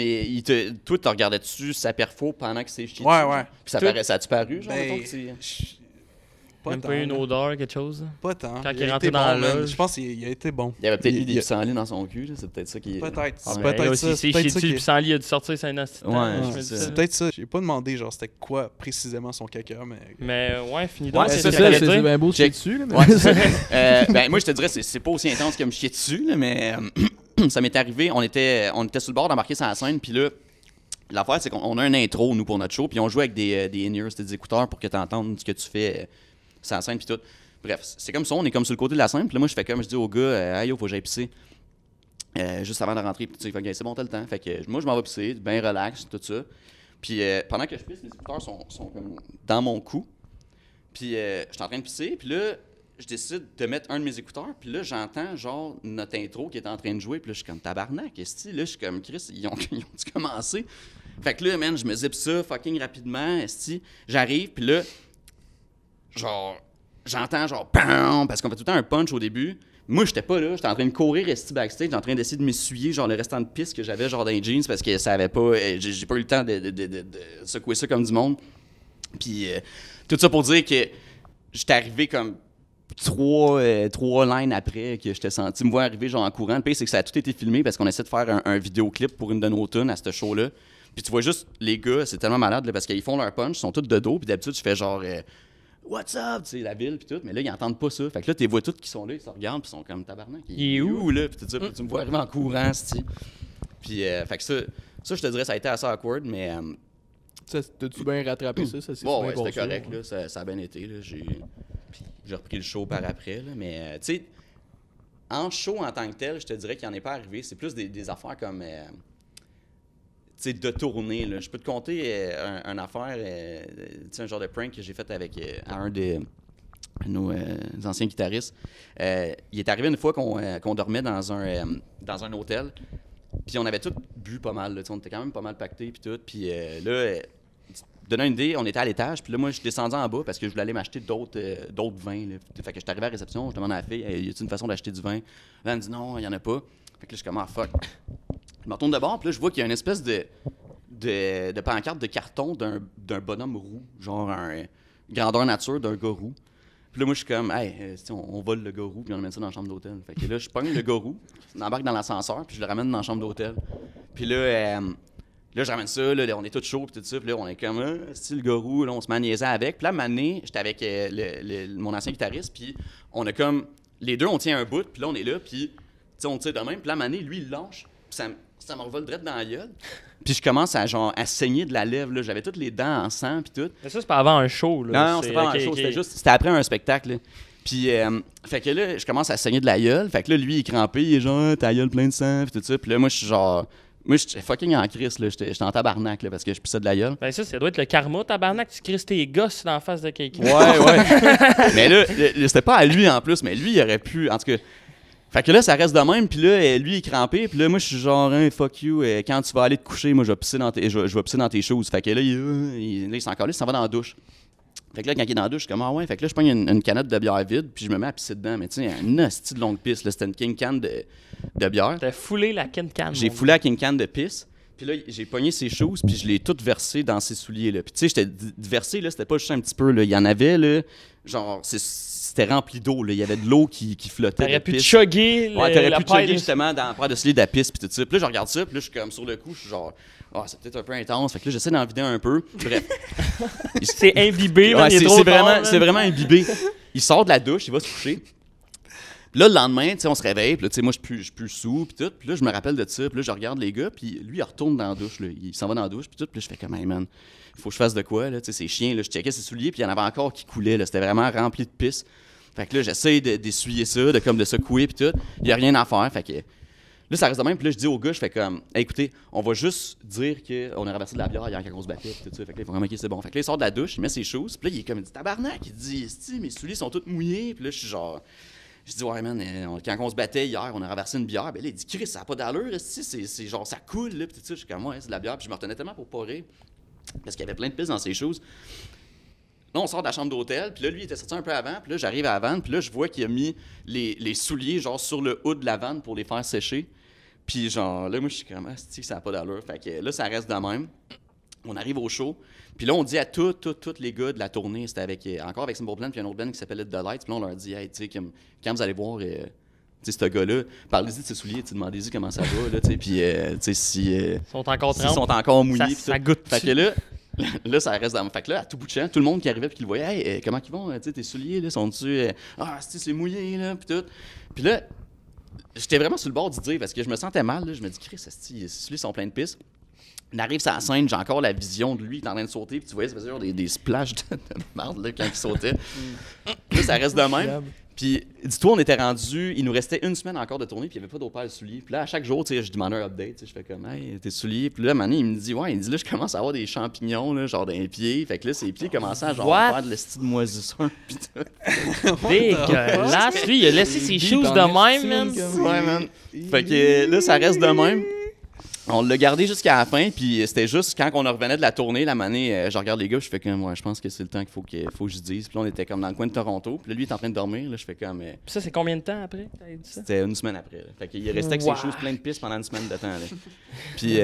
toi, tu regardais-tu sa perfo pendant que c'est chié Ouais, dessus, ouais. genre? Puis ça, Tout- ça a-tu paru, genre, Ben, mettons que c'est. Pas Même tant. pas eu une là. odeur, quelque chose. Pas tant. Quand il est a rentré été dans la bon, man. loge. Je pense qu'il a été bon. Il y avait peut-être eu des il- pissenlits dans son cul, là. C'est peut-être ça qui. Peut-être. Ah, C'est ouais. peut-être Là, ça. si c'est C'est chié peut-être ça. dessus, puis sans lit, il a dû sortir, c'est un nasty de Ouais, temps, je me c'est dis ça. ça. C'est peut-être ça. J'ai pas demandé, genre, c'était quoi précisément son caca, mais. Mais ouais, finis Ouais, donc. c'est qu'est-ce ça, que t'allais C'est dire? bien beau de chier Check. dessus, là. Mais... Ouais, c'est ça. Ben, moi, je te dirais, c'est pas aussi intense que me chier dessus, là, mais ça m'est arrivé. On était sur le bord d'embarquer sur la scène, puis là, L'affaire, c'est qu'on a un intro, nous, pour notre show, puis on joue avec des in-ears, des écouteurs pour que tu entendes ce que tu fais sur la scène, puis tout. Bref, c'est comme ça, on est comme sur le côté de la scène, puis là, moi, je dis au gars, hey, yo, faut que j'aille pisser. Juste avant de rentrer, puis tu sais, fait que, c'est bon, t'as le temps. Fait que moi, je m'en vais pisser, bien relax, tout ça. Puis pendant que je pisse, les écouteurs sont comme dans mon cou. Puis je suis en train de pisser, puis là, je décide de mettre un de mes écouteurs, puis là, j'entends genre notre intro qui est en train de jouer, puis là, je suis comme tabarnak, esti, là, je suis comme Chris, ils ont-tu commencé? Fait que là, man, je me zippe ça fucking rapidement, esti, j'arrive, puis là, genre, j'entends genre, PAM! Parce qu'on fait tout le temps un punch au début. Moi, j'étais pas là, j'étais en train de courir, esti, backstage, en train d'essayer de m'essuyer, genre, le restant de pisse que j'avais, genre, dans les jeans, parce que ça avait pas, j'ai pas eu le temps de secouer ça comme du monde. Puis, tout ça pour dire que j'étais arrivé comme trois lines après que j'étais senti me voir arriver genre en courant. Le pire, c'est que ça a tout été filmé parce qu'on essaie de faire un vidéoclip pour une de nos tunes à ce show-là. Puis tu vois juste les gars, c'est tellement malade là, parce qu'ils font leur punch, ils sont tous de dos, puis d'habitude, je fais genre What's up, tu sais, la ville, puis tout. Mais là, ils entendent pas ça. Fait que là, tu vois tous qui sont là, ils se regardent, puis ils sont comme tabarnak. Il est où, là? Puis tout ça, puis tu me vois arriver en courant, c'ti. Puis, fait que ça, je te dirais, ça a été assez awkward, mais. T'as-tu bien rattrapé ça? Ça c'est Bon, bien ouais, c'était passé, correct, là. Ça a bien été, là. J'ai repris le show par après, là. Mais, tu sais, en show en tant que tel, je te dirais qu'il n'y en est pas arrivé. C'est plus des affaires comme. Tu sais, de tournée, là. Je peux te conter une affaire, tu sais, un genre de prank que j'ai fait avec un de nos anciens guitaristes. Il est arrivé une fois qu'on dormait dans un hôtel, puis on avait tous bu pas mal, là, on était quand même pas mal pactés, puis tout. Puis là, donner une idée, on était à l'étage, puis là, moi, je suis descendu en bas parce que je voulais aller m'acheter d'autres vins, là. Fait que je suis arrivé à la réception, je demande à la fille, y a-t-il une façon d'acheter du vin? Là, elle me dit non, il n'y en a pas. Fait que là, je suis comme, ah, fuck. Je me retourne de bord, puis là, je vois qu'il y a une espèce de pancarte de carton d'un bonhomme roux, genre grandeur nature d'un gars roux. Puis là, moi, je suis comme, hey, on vole le gars roux, puis on amène ça dans la chambre d'hôtel. Fait que là, je pogne le gars roux, je l'embarque dans l'ascenseur, puis je le ramène dans la chambre d'hôtel. Puis là, je ramène ça, là, on est tous chauds, puis tout ça, puis là, on est comme, c'est le gars roux, là, on se met à niaiser avec. Puis là, à un moment donné, j'étais avec mon ancien guitariste, puis on a comme, les deux, on tient un bout, puis là, on est là, puis on tire de même. Puis là, à un moment donné, lui, il lâche, puis ça me revole direct dans la gueule. Puis je commence à saigner de la lèvre, là. J'avais toutes les dents en sang, puis tout. Mais ça, c'est pas avant un show, là. Non, c'était pas avant un show, c'était après un spectacle, là. Puis, fait que là, je commence à saigner de la gueule. Fait que là, lui, il est crampé, il est genre, ta gueule plein de sang, puis tout ça. Puis là, moi, je suis genre, j'étais fucking en crise, là. J'étais en tabarnak, là, parce que je pissais de la gueule. Ben ça doit être le karma, tabarnak. Tu crisses tes gosses dans la face de quelqu'un. Ouais. Mais là, c'était pas à lui en plus, mais lui, il aurait pu, en tout cas. Fait que là, ça reste de même, puis là, lui, il est crampé, puis là, moi, je suis genre, fuck you, quand tu vas aller te coucher, moi, je vais pisser dans tes choses. Fait que là, il s'en calisse, il s'en va dans la douche. Fait que là, quand il est dans la douche, je suis comme, ah ouais, fait que là, je prends une canette de bière vide, puis je me mets à pisser dedans. Mais tu sais, un hostie de longue pisse, là, c'était une King Can de bière. T'as foulé la King Can. J'ai foulé la King Can de pisse, puis là, j'ai pogné ses choses, puis je l'ai toutes versées dans ses souliers, là. Puis tu sais, j'étais versé, là, c'était pas juste un petit peu, là, il y en avait, là, genre, c'était rempli d'eau, là. Il y avait de l'eau qui flottait. T'aurais pu te chugger t'aurais pu te chugger justement dans la paire de souliers de la pisse, puis tout ça. Puis là, je regarde ça, puis là, je suis comme sur le coup, je suis genre, c'est peut-être un peu intense. Fait que là, j'essaie d'en vider un peu. Bref. C'est imbibé, ouais, c'est vraiment imbibé. Il sort de la douche, il va se coucher. Puis là, le lendemain, tu sais, on se réveille, puis là, tu sais, moi, je suis plus sous, puis tout. Puis là, je me rappelle de ça, puis là, je regarde les gars, puis lui, il retourne dans la douche, là. Il s'en va dans la douche, puis tout. Puis là, je fais comme, hey, man, il faut que je fasse de quoi, là. Tu sais, c'est chiant, là. Je checkais ses souliers, puis il y en avait encore qui coulaient, là. C'était vraiment rempli de pisse. Fait que là, j'essaie d'essuyer ça, de secouer, puis tout. Il n'y a rien à faire, fait que. Là, ça reste de même, puis là, je dis au gars, je fais comme, hey, écoutez, on va juste dire qu'on a renversé de la bière hier quand on se battait, puis tout ça. Fait que là, il faut vraiment, ok, c'est bon. Fait que là, il sort de la douche, il met ses choses, puis là, il est comme, il dit, tabarnak, il dit, mes souliers sont tous mouillés, puis là, je suis genre, je dis, ouais, man, quand on se battait hier, on a renversé une bière, ben là, il dit, Chris, ça n'a pas d'allure, c'est genre, ça coule, là, puis tout ça. Je suis comme, ouais, c'est de la bière, puis je me retenais tellement pour pas rire, parce qu'il y avait plein de pisse dans ses choses. Là, on sort de la chambre d'hôtel, puis là, lui, il était sorti un peu avant, puis là, j'arrive à la vanne, puis là, je vois qu'il a mis les souliers, genre, sur le haut de la vanne pour les faire sécher. Puis genre, là, moi, je suis comme, ça n'a pas d'allure. Fait que là, ça reste de même. On arrive au show. Puis là, on dit à tous les gars de la tournée, c'était encore avec Simple Plan, puis un autre band qui s'appelait The Lights. Puis là, on leur dit, hey, tu sais, quand vous allez voir, tu sais, ce gars-là, parlez-y de ses souliers, demandez-y comment ça va, là, tu sais, puis, tu sais, s'ils sont encore mouillés. Ça goûte. Fait que là, ça reste dans. Fait que là, à tout bout de champ, tout le monde qui arrivait et qui le voyait, hey, comment ils vont, tu sais, tes souliers, là, sont-tu. C'est mouillé, là, puis tout. Puis là, j'étais vraiment sur le bord du dire parce que je me sentais mal, là. Je me dis, Chris, ces souliers sont pleins de pisse. On arrive sur la scène, j'ai encore la vision de lui, il est en train de sauter, puis tu voyais, ça faisait genre des splashes de merde là, quand il sautait. Là, ça reste de même. Puis, dis-toi, on était rendu, il nous restait une semaine encore de tournée, puis il n'y avait pas d'autres paires de souliers. Puis là, à chaque jour, tu sais, je demandais un update, tu sais, je fais comme, hey, tes souliers. Puis là, Mané, il me dit, ouais, il dit, là, je commence à avoir des champignons, là, genre dans les pieds. Fait que là, ses pieds commençaient à genre faire de l'esti de moisissure. Pis tout. Dégueulasse. Lui, il a laissé ses shoes de même, man. Ouais, man. Fait que là, ça reste de même. On l'a gardé jusqu'à la fin, puis c'était juste quand on revenait de la tournée, la manée, je regarde les gars, je fais comme, ouais, je pense que c'est le temps qu'il faut que je dise. Puis là, on était comme dans le coin de Toronto, puis là, lui, il est en train de dormir, là, je fais comme... Puis ça, c'est combien de temps après que t'as dit ça? C'était une semaine après. Là. Fait qu'il restait avec ses choses pleines de pistes pendant une semaine de temps. Là. Puis,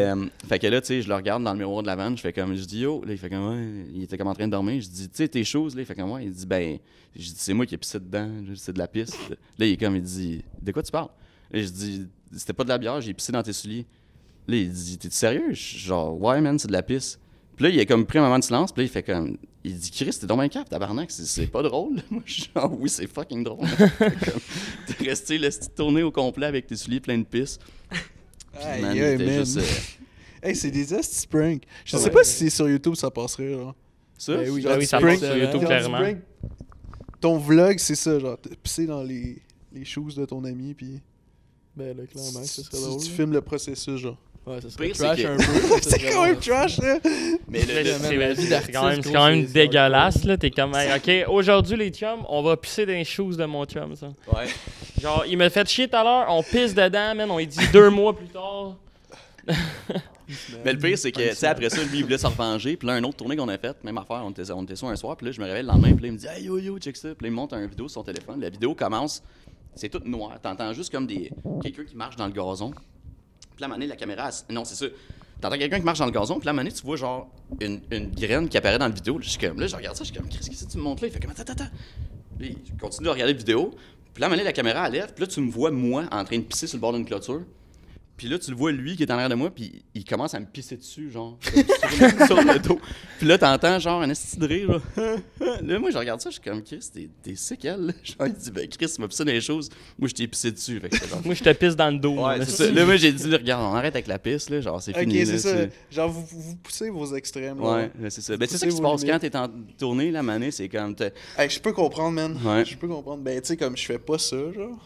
fait que là, tu sais, je le regarde dans le miroir de la vanne, je fais comme, je dis, yo, là, il fait comme, ouais, il était comme en train de dormir. Je dis, tu sais, tes choses, là, il fait comme, ouais, il dit, ben, je dis, c'est moi qui ai pissé dedans, c'est de la pisse. Là, il est comme, il dit, de quoi tu parles? Là, je dis, c'était pas de la bière, j'ai pissé dans tes souliers. Là, il dit, t'es-tu sérieux? Genre, ouais, man, c'est de la pisse. Puis là, il a comme pris un moment de silence, puis là, il fait comme, il dit, Chris, t'es donc bien cap, tabarnak, c'est pas drôle. Moi, je suis genre, oui, c'est fucking drôle. T'es resté le tourné au complet avec tes souliers pleins de pisse. Puis, man, il était juste. Hey, c'est des astuces prank. Je sais pas si c'est sur YouTube, ça passerait, genre. Ça? Ben oui, Ah oui, ça prank, passe sur YouTube, genre, clairement. tu prank. Ton vlog, c'est ça, genre, pisser dans les shoes de ton ami, puis. Ben là, clairement, ça serait drôle. Tu filmes le processus, genre. Ouais, ça serait Pire, c'est trash que- un peu. C'est quand même trash, là! Mais C'est quand même dégueulasse, là. T'es comme, hey, OK, aujourd'hui, les chums, on va pisser dans les shoes de mon chum, ça. Ouais. Genre, il m'a fait chier tout à l'heure, on pisse dedans, man, on lui dit 2 mois plus tard. Mais le pire, c'est que, tu sais, après ça, lui, il voulait s'en revenger. Puis là, une autre tournée qu'on a faite, même affaire, on était sur un soir. Puis là, je me réveille le lendemain. Puis là, il me dit, hey, yo, check ça. Puis là, il me montre une vidéo sur son téléphone. La vidéo commence, c'est tout noir. T'entends juste comme quelqu'un qui marche dans le gazon. Puis là, à un moment donné, la caméra, non, c'est ça. T'entends quelqu'un qui marche dans le gazon. Puis là, à un moment donné, tu vois genre une graine qui apparaît dans la vidéo. Là, je regarde ça, je suis comme, qu'est-ce que tu me montres là? Il fait comme, attends. Puis il continue de regarder la vidéo. Puis là, à un moment donné, la caméra, elle lève. Puis là, tu me vois, moi, en train de pisser sur le bord d'une clôture. Puis là, tu le vois, lui, qui est en arrière de moi, puis il commence à me pisser dessus, genre, sur le dos. Puis là, t'entends, genre, un esti de rire, genre. Là, moi, je regarde ça, je suis comme, Chris, t'es sick, elle, là. Genre, il dit, ben, Chris, tu m'as pissé dans les choses. Moi, je t'ai pissé dessus. Fait que c'est genre... Moi, je te pisse dans le dos. Ouais, là. c'est ça. Là, moi, j'ai dit, regarde, on arrête avec la pisse, là, genre, c'est Ok, fini. c'est là, ça. c'est- Genre, vous poussez vos extrêmes, là. Ouais, là, c'est ça. Ben, c'est ça qui se Poussez vos passe quand t'es en tournée, la manée, c'est comme, Hey, je peux comprendre, man. Ouais. Je peux comprendre. Ben, tu sais, comme je fais pas ça, genre.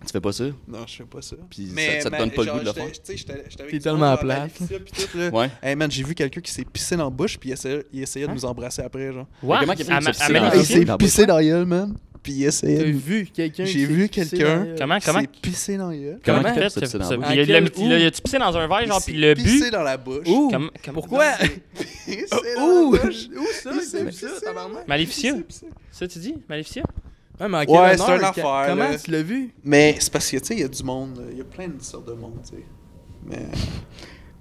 tu fais pas ça. Non, je fais pas ça. Puis ça te donne pas le goût de le faire. Tu sais, j'étais avec T'es du tellement monde, à genre, plat. Alicia, pis tout, là. Ouais. Hey, man, j'ai vu quelqu'un qui s'est pissé dans la bouche, puis il essayait de nous embrasser après, genre. Ouais, comment qu'il a fait à pour se pisser ma- dans à la Il bouche? s'est dans la pissé dans la gueule, man. Puis il essayait T'as de vu quelqu'un J'ai qui vu s'est pissé quelqu'un. dans la- Comment? s'est pissé dans la gueule. Comment Comment il fait fait pour se pisser dans la ça? bouche? À Il quel- a-tu pissé dans un verre, genre, Il puis le s'est but... pissé dans la bouche. Ouh! Comme- Pourquoi? Pissé dans Où? la bouche. Où ça? Il s'est C'est pissé. ça, tabarnak? Maléficia? Il s'est pissé. Ça, tu dis? Maléficia? Ouais, mais à Ouais, quelle honneur, c'est une affaire, Comment là. tu l'as vu? Mais c'est parce que, tu sais, il y a du monde. Il y a plein de sortes de monde, tu sais. Mais.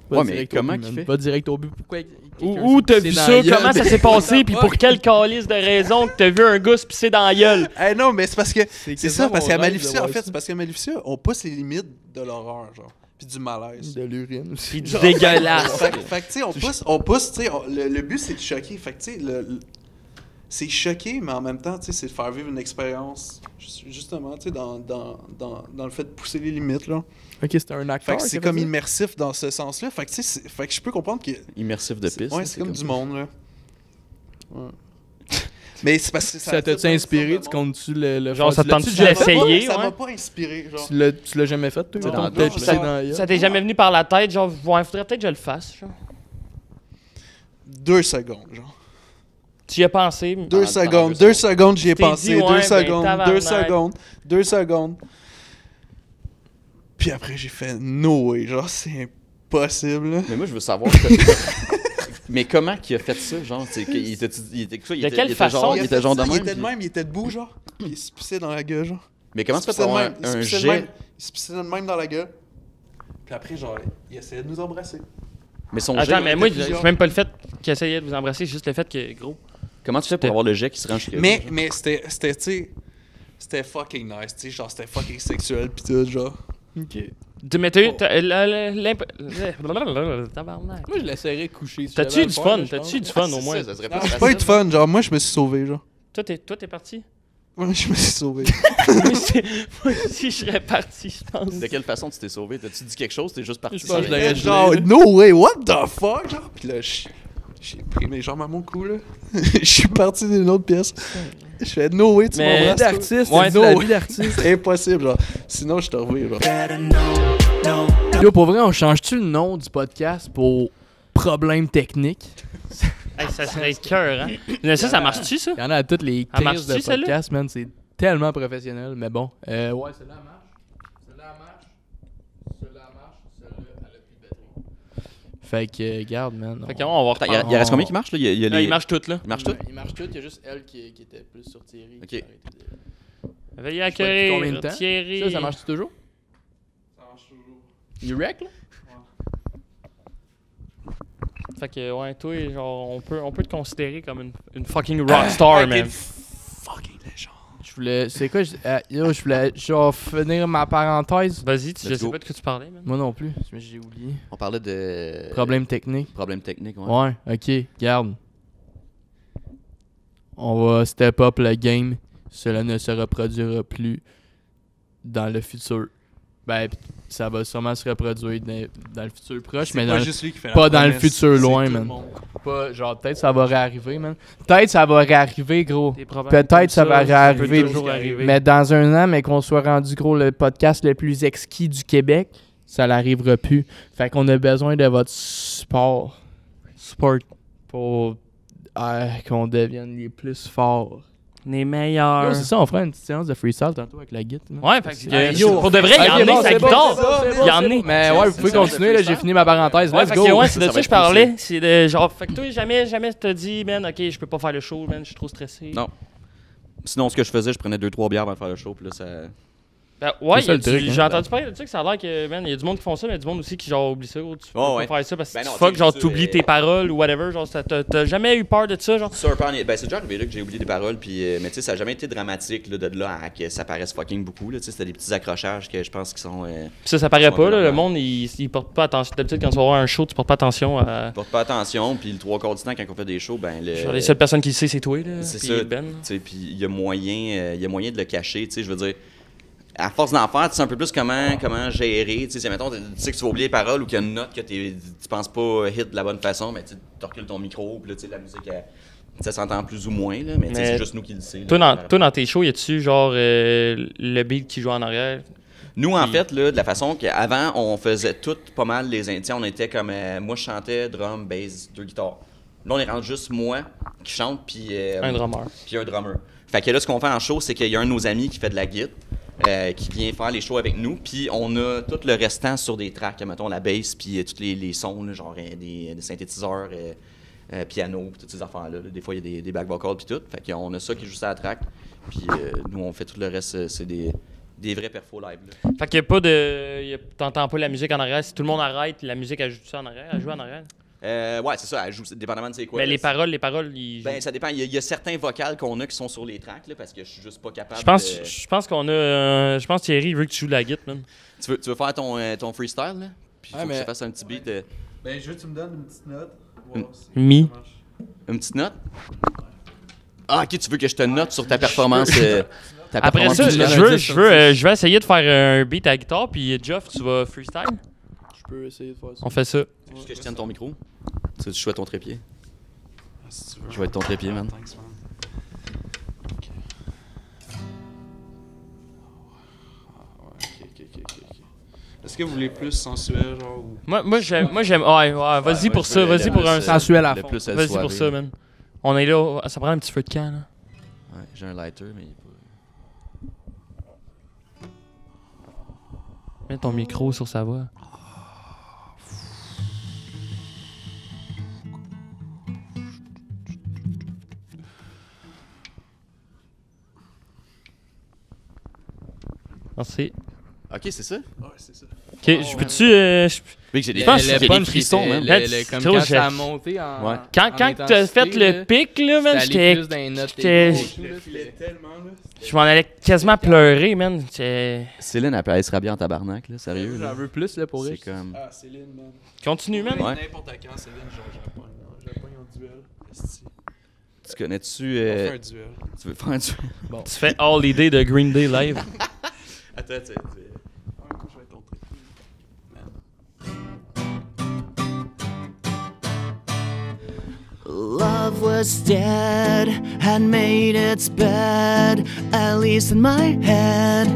Pas Ouais, mais direct au comment but, qu'il man. fait? Pas direct au but. Pourquoi quelqu'un Où s'est t'as pissé vu dans ça? la gueule? Comment ça s'est passé? Puis pour quelle calice de raison que t'as vu un gars se pisser dans la gueule? Eh non, mais c'est parce que. C'est quasiment ça, parce mon qu'à rêve de Maléficia, en voir fait, ça. c'est parce qu'à Maléficia, on pousse les limites de l'horreur, genre. Puis du malaise. De l'urine aussi. Puis du dégueulasse. Fait que, tu sais, on pousse, tu sais, le but c'est de choquer. Fait que, tu sais, c'est choquer, mais en même temps, tu sais, c'est de faire vivre une expérience, justement, tu sais, dans le fait de pousser les limites, là. Ok, c'était un acteur. Fait que qui c'est a fait comme ça? immersif dans ce sens-là. Fait que, tu sais, fait que je peux comprendre que. Immersif de pisse. Ouais, là, c'est comme du ça. monde, là. Ouais. Mais c'est parce que Ça t'a-tu inspiré? Tu comptes-tu le Genre, ça faire? te Tu tente-tu l'as-tu de jamais fait? l'essayer? Ça ouais? m'a pas inspiré, genre. Tu l'as jamais fait, toi? C'est mettons, dans peut-être la pisser douche, dans la gueule? Ça t'est jamais venu par la tête, genre, ouais, faudrait peut-être que je le fasse, genre. 2 secondes, genre. Tu y as pensé? 2 Ah, secondes, attends, 2 secondes, j'y ai t'es pensé. dit, ouais, 2 ben, secondes, 2 tabarnak. secondes, 2 secondes. Puis après, j'ai fait no way, genre, c'est impossible, là. Mais moi, je veux savoir. Mais comment qu'il a fait ça? Genre, c'est qu'il était quoi? De quelle façon? Il était genre de Il même. était de puis- même, il était debout, genre. Puis il se pissait dans la gueule, genre. Mais comment Il tu se fais pour pissait avoir de même, un il se pissait de jet? même, il se pissait de même dans la gueule. Puis après, genre, il essayait de nous embrasser. Mais son Attends, jet. mais moi, plusieurs. c'est même pas le fait qu'il essayait de vous embrasser, c'est juste le fait que, gros. Comment tu fais pour avoir le jet qui se rend jusque là? Mais c'était, tu sais, c'était fucking nice, tu sais, genre, c'était fucking sexuel, pis tout, genre. Ok. Mais t'as eu. Tabarnak. Moi, je laisserais coucher. si T'as-tu j'avais eu à du le fun? faire, je T'as-tu eu pense. du fun au C'est moins? ça serait Non, plus j'ai pas eu de facile. fun, genre, moi, je me suis sauvé, genre. Toi, t'es parti? Ouais, je me suis sauvé. Moi aussi, je serais parti, je pense. De quelle façon tu t'es sauvé? T'as-tu dit quelque chose? T'es juste parti? Je pense que je l'aurais Genre, gelé, là. no way, what the fuck? Genre, pis là, j'ai pris mes jambes à mon cou, là. Je suis parti d'une autre pièce. Je fais no way, tu Mais- La m'embrasses. vie d'artiste, Ouais, c'est la vie d'artiste. C'est impossible, genre. Sinon, je te reviens, genre. Better know. Yo, pour vrai, on change-tu le nom du podcast pour Problème technique? Hey, ça serait cœur, hein? Mais ça marche-tu, ça? Il y en a à toutes les Elle 15 marche-tu, de celle-là? podcast, man. C'est tellement professionnel, mais bon. Ouais, celle-là marche. Celle-là marche. Celle-là marche. Celle-là, elle a plus de batterie. Fait que, garde, man. Fait qu'on va voir. Attends, il reste combien qui marche, là? Il y a les... Ils marchent toutes, là. Ils marchent tous? Il marche tout. Il y a juste elle qui était plus sur Thierry. Ok. qui a arrêté de- Veuillez Je sais pas depuis combien de accueillir temps. Thierry. Ça marche toujours? Ça marche toujours. You wreck, là? Fait que, ouais, toi, genre, on peut te considérer comme une fucking rockstar, man. Fucking légende. Je voulais. C'est quoi? Je voulais genre finir ma parenthèse. Vas-y, je Let's sais go. pas de quoi tu parlais, man. Moi non plus, mais j'ai oublié. On parlait de... Problème technique. Problème technique, ouais. Ouais, ok, garde. On va step up le game. Cela ne se reproduira plus dans le futur. Ben, ça va sûrement se reproduire dans le futur proche, mais pas dans, juste lui qui fait la pas dans le promesse, futur c'est loin, tout le man. monde. Pas, genre, peut-être ça va réarriver, man. Peut-être ça va réarriver, gros. Des problèmes Peut-être comme ça va peut réarriver, toujours arriver. Mais dans un an, mais qu'on soit rendu, gros, le podcast le plus exquis du Québec, ça n'arrivera plus. Fait qu'on a besoin de votre support pour qu'on devienne les plus forts. Les meilleurs. Yo, c'est ça, on fera une petite séance de freestyle tantôt avec la guitare. Ouais, fait que, yo. pour de vrai, il a Ok, emmené bon, sa c'est bon, guitare. c'est bon, c'est bon, Il a c'est emmené. bon. Mais ouais, vous pouvez séance de continuer, là, j'ai freestyle. fini ma parenthèse. Ouais, Let's fait go! que, ouais, c'est de Ça ça va que je être parlais. C'est de genre, fait que toi, jamais t'as dit, man, ok, je peux pas faire le show, man, je suis trop stressé. Non. Sinon, ce que je faisais, je prenais 2-3 bières avant de faire le show, puis là, ça... Ben, ouais, C'est ça, le truc, hein. j'ai entendu parler de ça, que ça a l'air que, man, il y a du monde qui font ça, mais il y a du monde aussi qui, genre, oublie ça, gros. Tu peux ouais. pas faire ça parce que Ben tu non, fuck, tu genre, sais, t'oublies tes paroles ou whatever. Genre, t'as jamais eu peur de ça, genre? Ben, c'est déjà arrivé là, que j'ai oublié des paroles, puis, mais tu sais, ça n'a jamais été dramatique là, de là à que ça paraisse fucking beaucoup. Là, c'était des petits accrochages que je pense qui sont. Puis ça paraît Ils sont pas, là. normaux. Le monde, il porte pas attention. D'habitude, quand tu vas voir un show, tu portes pas attention à. Porte pas attention, puis le 3/4 du temps, quand on fait des shows, ben. Genre, les seules personnes qui le savent, c'est toi, là. C'est puis ça. Ben. Tu sais, puis il y a moyen de le cacher, tu sais, je veux dire. À force d'en faire, tu sais un peu plus comment gérer. Tu sais, mettons, tu sais que tu vas oublier les paroles ou qu'il y a une note que tu penses pas hit de la bonne façon, mais tu recules ton micro, puis là, tu sais, la musique, ça s'entend plus ou moins, là, mais tu sais, Mais c'est juste nous qui le sait. Toi, là. toi, dans tes shows, y a-tu, genre, le beat qui joue en arrière? Nous, en Puis- fait, là, de la façon qu'avant, on faisait tout pas mal les Indiens. On était comme. Moi, je chantais drum, bass, 2 guitares. Là, on est rendu juste moi qui chante, puis. Un drummer. Puis un drummer. Fait que là, ce qu'on fait en show, c'est qu'il y a un de nos amis qui fait de la guitare, qui vient faire les shows avec nous, puis on a tout le restant sur des tracks, mettons la bass, puis tous les sons, là, genre des synthétiseurs, piano, puis toutes ces affaires-là. Là. Des fois, il y a des back vocals, puis tout. Fait qu'on a ça qui est juste à la track, puis nous, on fait tout le reste, c'est des vrais perfos live. Là. Fait qu'il y a pas de. T'entends pas la musique en arrière. Si tout le monde arrête, la musique, elle joue ça en arrière. Elle joue en arrière. Ouais, c'est ça, elle joue, dépendamment de c'est quoi. Mais là, les c'est- paroles, ils. Ben, ça dépend. Il y a certains vocals qu'on a qui sont sur les tracks, là, parce que je suis juste pas capable de... Je pense qu'on a. Je pense Thierry veut que tu joues de la guitare, man. Tu veux faire ton freestyle, là? Puis faut Ouais, que je mais- fasse un petit beat, Ben, je veux que tu me donnes une petite note. Mi. Ça marche. une petite note. Ah, ok, tu veux que je te note sur ta performance. Ta Après performance ça, musicale? je vais essayer de faire un beat à la guitare, puis Geoff, tu vas freestyle. Je peux essayer de faire ça. On fait ça. Juste que je tienne ton micro. Tu veux que je sois ton trépied? Ah, si tu veux. Je vais être ton trépied, man. Thanks, man. Ok. Ok. Est-ce que vous voulez plus sensuel, genre, ou... Moi j'aime. Ouais, vas-y pour ça, vas-y pour un. Sensuel à Le fond. plus Vas-y pour ça, man. On est là, ça prend un petit feu de camp, là. Ouais, j'ai un lighter, mais il est pas... Mets ton micro sur sa voix. Merci. Ok, c'est ça? Ouais, c'est ça. Ok, je peux-tu. Oui, j'ai des, Je pense que j'ai c'est des frissons, était- man. comme Trop, quand j'ai- ça a monté en. Ouais. Quand t'as fait le pic, là, man, j'étais. j'étais- tellement, là. Je m'en allais quasiment pleurer, man. Céline, elle sera bien en tabarnak, là, sérieux. J'en Là. veux plus, là, pour C'est elle. comme... Ah, Céline, man. Continue, man. Ouais. N'importe quand, Céline, genre, j'appogne en duel. Esti. Tu connais-tu... On fait un duel. Tu veux faire un duel? Tu fais All Day de Green Day live. Attends, Un coup, je vais ton truc. Love was dead, had made its bed, at least in my head.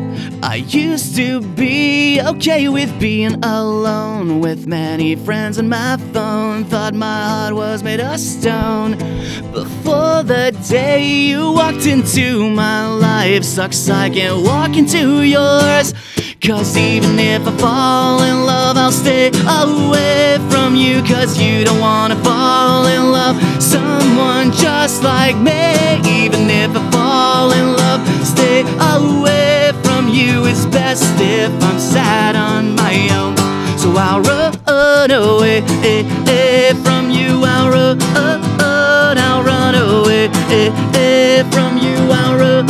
I used to be okay with being alone, with many friends on my phone. Thought my heart was made of stone. Before the day you walked into my life, sucks I can't walk into yours. Cause even if I fall in love, I'll stay away from you. Cause you don't wanna fall in love someone just like me. Even if I fall in love, stay away from you. It's best if I'm sad on my own. So I'll run away from you. I'll run away from you. I'll run.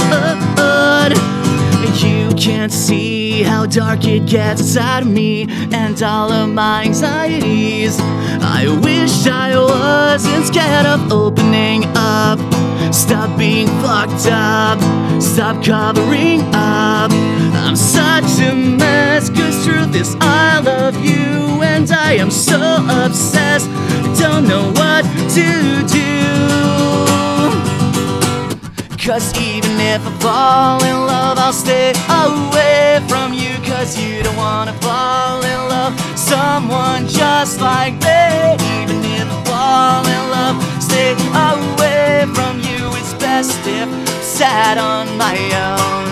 You can't see how dark it gets inside of me and all of my anxieties. I wish I wasn't scared of opening up. Stop being fucked up. Stop covering up. I'm such a mess, 'cause truth is I love you and I am so obsessed. Don't know what to do. 'Cause even if I fall in love, I'll stay away from you. 'Cause you don't wanna fall in love someone just like me. Even if I fall in love, stay away from you. It's best if I'm sad on my own.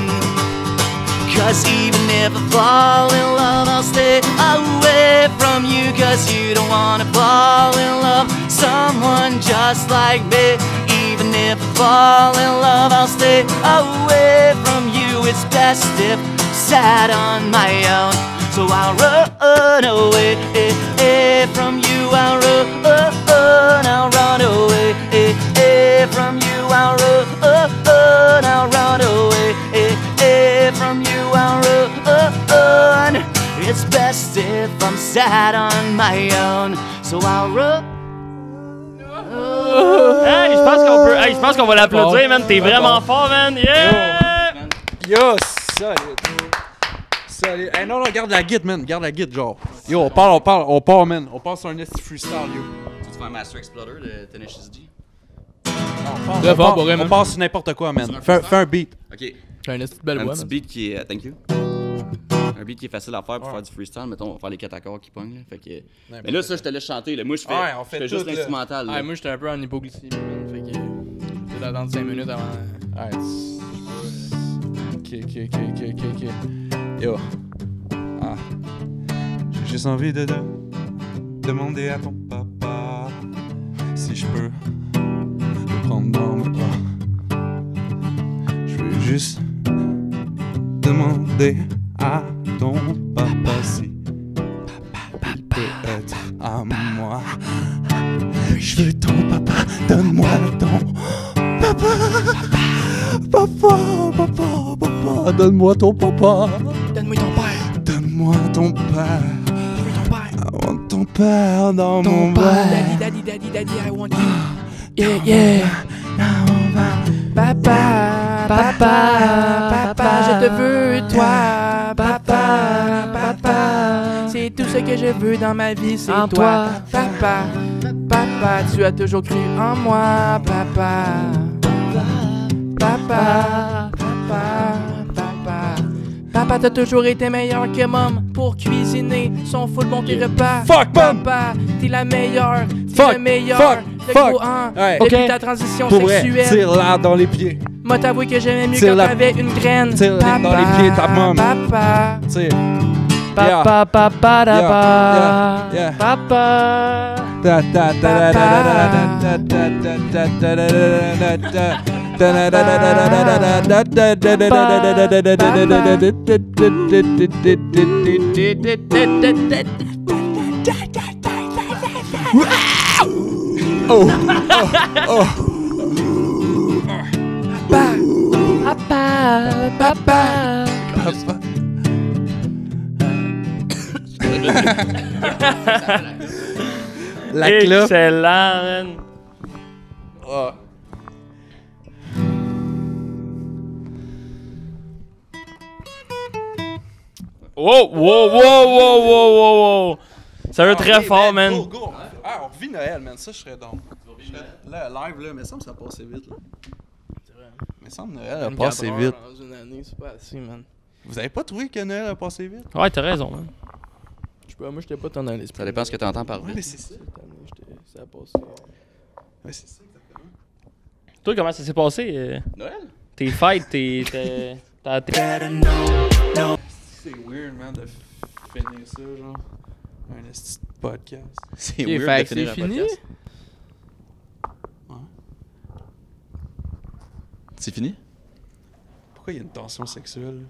'Cause even if I fall in love, I'll stay away from you. 'Cause you don't wanna fall in love someone just like me. Even if I fall in love, I'll stay away from you. It's best if I'm sad on my own. So I'll run away from you. I'll run away from you. I'll run away from you. I'll run. It's best if I'm sad on my own. So I'll run. Hey, je pense qu'on va l'applaudir, man. T'es vraiment fort, man. Yeah! Yo, solide. Solide. Hey, non, garde la guide, man. Garde la guide, genre. Yo, on part, man. On part sur un esti freestyle, yo. Tu fais un Master Exploder de Tennessee D? On part sur n'importe quoi, man. Fais un beat. Ok. J'ai un esti de belle Un voix. petit man. beat qui est... Thank you. Un beat qui est facile à faire pour faire du freestyle. Mettons, on va faire les 4 accords qui pognent. Là. Fait que... Mais là, ça, je te laisse chanter. Là. Moi, je fais, Ouais, on fait je fais juste tout, là. l'instrumental. là. Ah, moi, j'étais un peu en hypoglycémie, man. Fait que je vais attendre 5 minutes avant. Alright. Ok. Yo. Ah. J'ai juste envie de demander à ton papa si je peux le prendre dans mes bras. Je veux juste demander à ton papa si il peut être à moi. Je veux ton papa, donne-moi ton papa. Papa, donne-moi ton papa. Donne-moi ton père. Donne-moi ton père. Donne-moi ton père. I want ton père dans mon Ton bras. père. Daddy, I want you. Yeah. Papa, je te veux, toi. Papa, c'est tout ce que je veux dans ma vie, c'est toi. Papa, tu as toujours cru en moi, papa. Papa, t'as toujours été meilleur que maman pour cuisiner. Sont full bon tes repas. Fuck, mom. Papa, t'es la meilleure. Fuck, le meilleur. fuck, le fuck. gros un. Ouais. Depuis Ok. ta transition Pour vrai, sexuelle. tire-la dans les pieds. Moi t'avouer que j'aimais mieux Tire quand la- t'avais une graine. tire dans les pieds ta mom. Papa. Tire. Papa, papa, Yeah. papa. Da, da, da, da, da, da, da, da, da, Papa. La clope. Excellent, man. Ah. Wow, wow, wow, wow, wow, wow, wow. Ça veut très Ah, fort, man. Go, go. Ah, on revit Noël, man. Ça, je serais donc. Là, live, là, mais ça me semble que ça a passé vite, là. C'est vrai. Mais ça me semble que Noël a 24 passé heures vite. Dans une année, c'est pas assez, man. Vous avez pas trouvé que Noël a passé vite? Ouais, t'as raison, man. Je sais pas, moi, j'étais pas tant dans l'esprit. Ça dépend ce que tu entends par Ouais, vite. mais c'est ça. Cette année, ça a passé. Ouais, c'est ça, exactement. Toi, comment ça s'est passé? Noël? Tes fêtes, t'as... C'est weird, man, de finir ça, genre. Un petit podcast. C'est Ok, weird fait de que finir c'est un fini? podcast. C'est fini? Pourquoi il y a une tension sexuelle?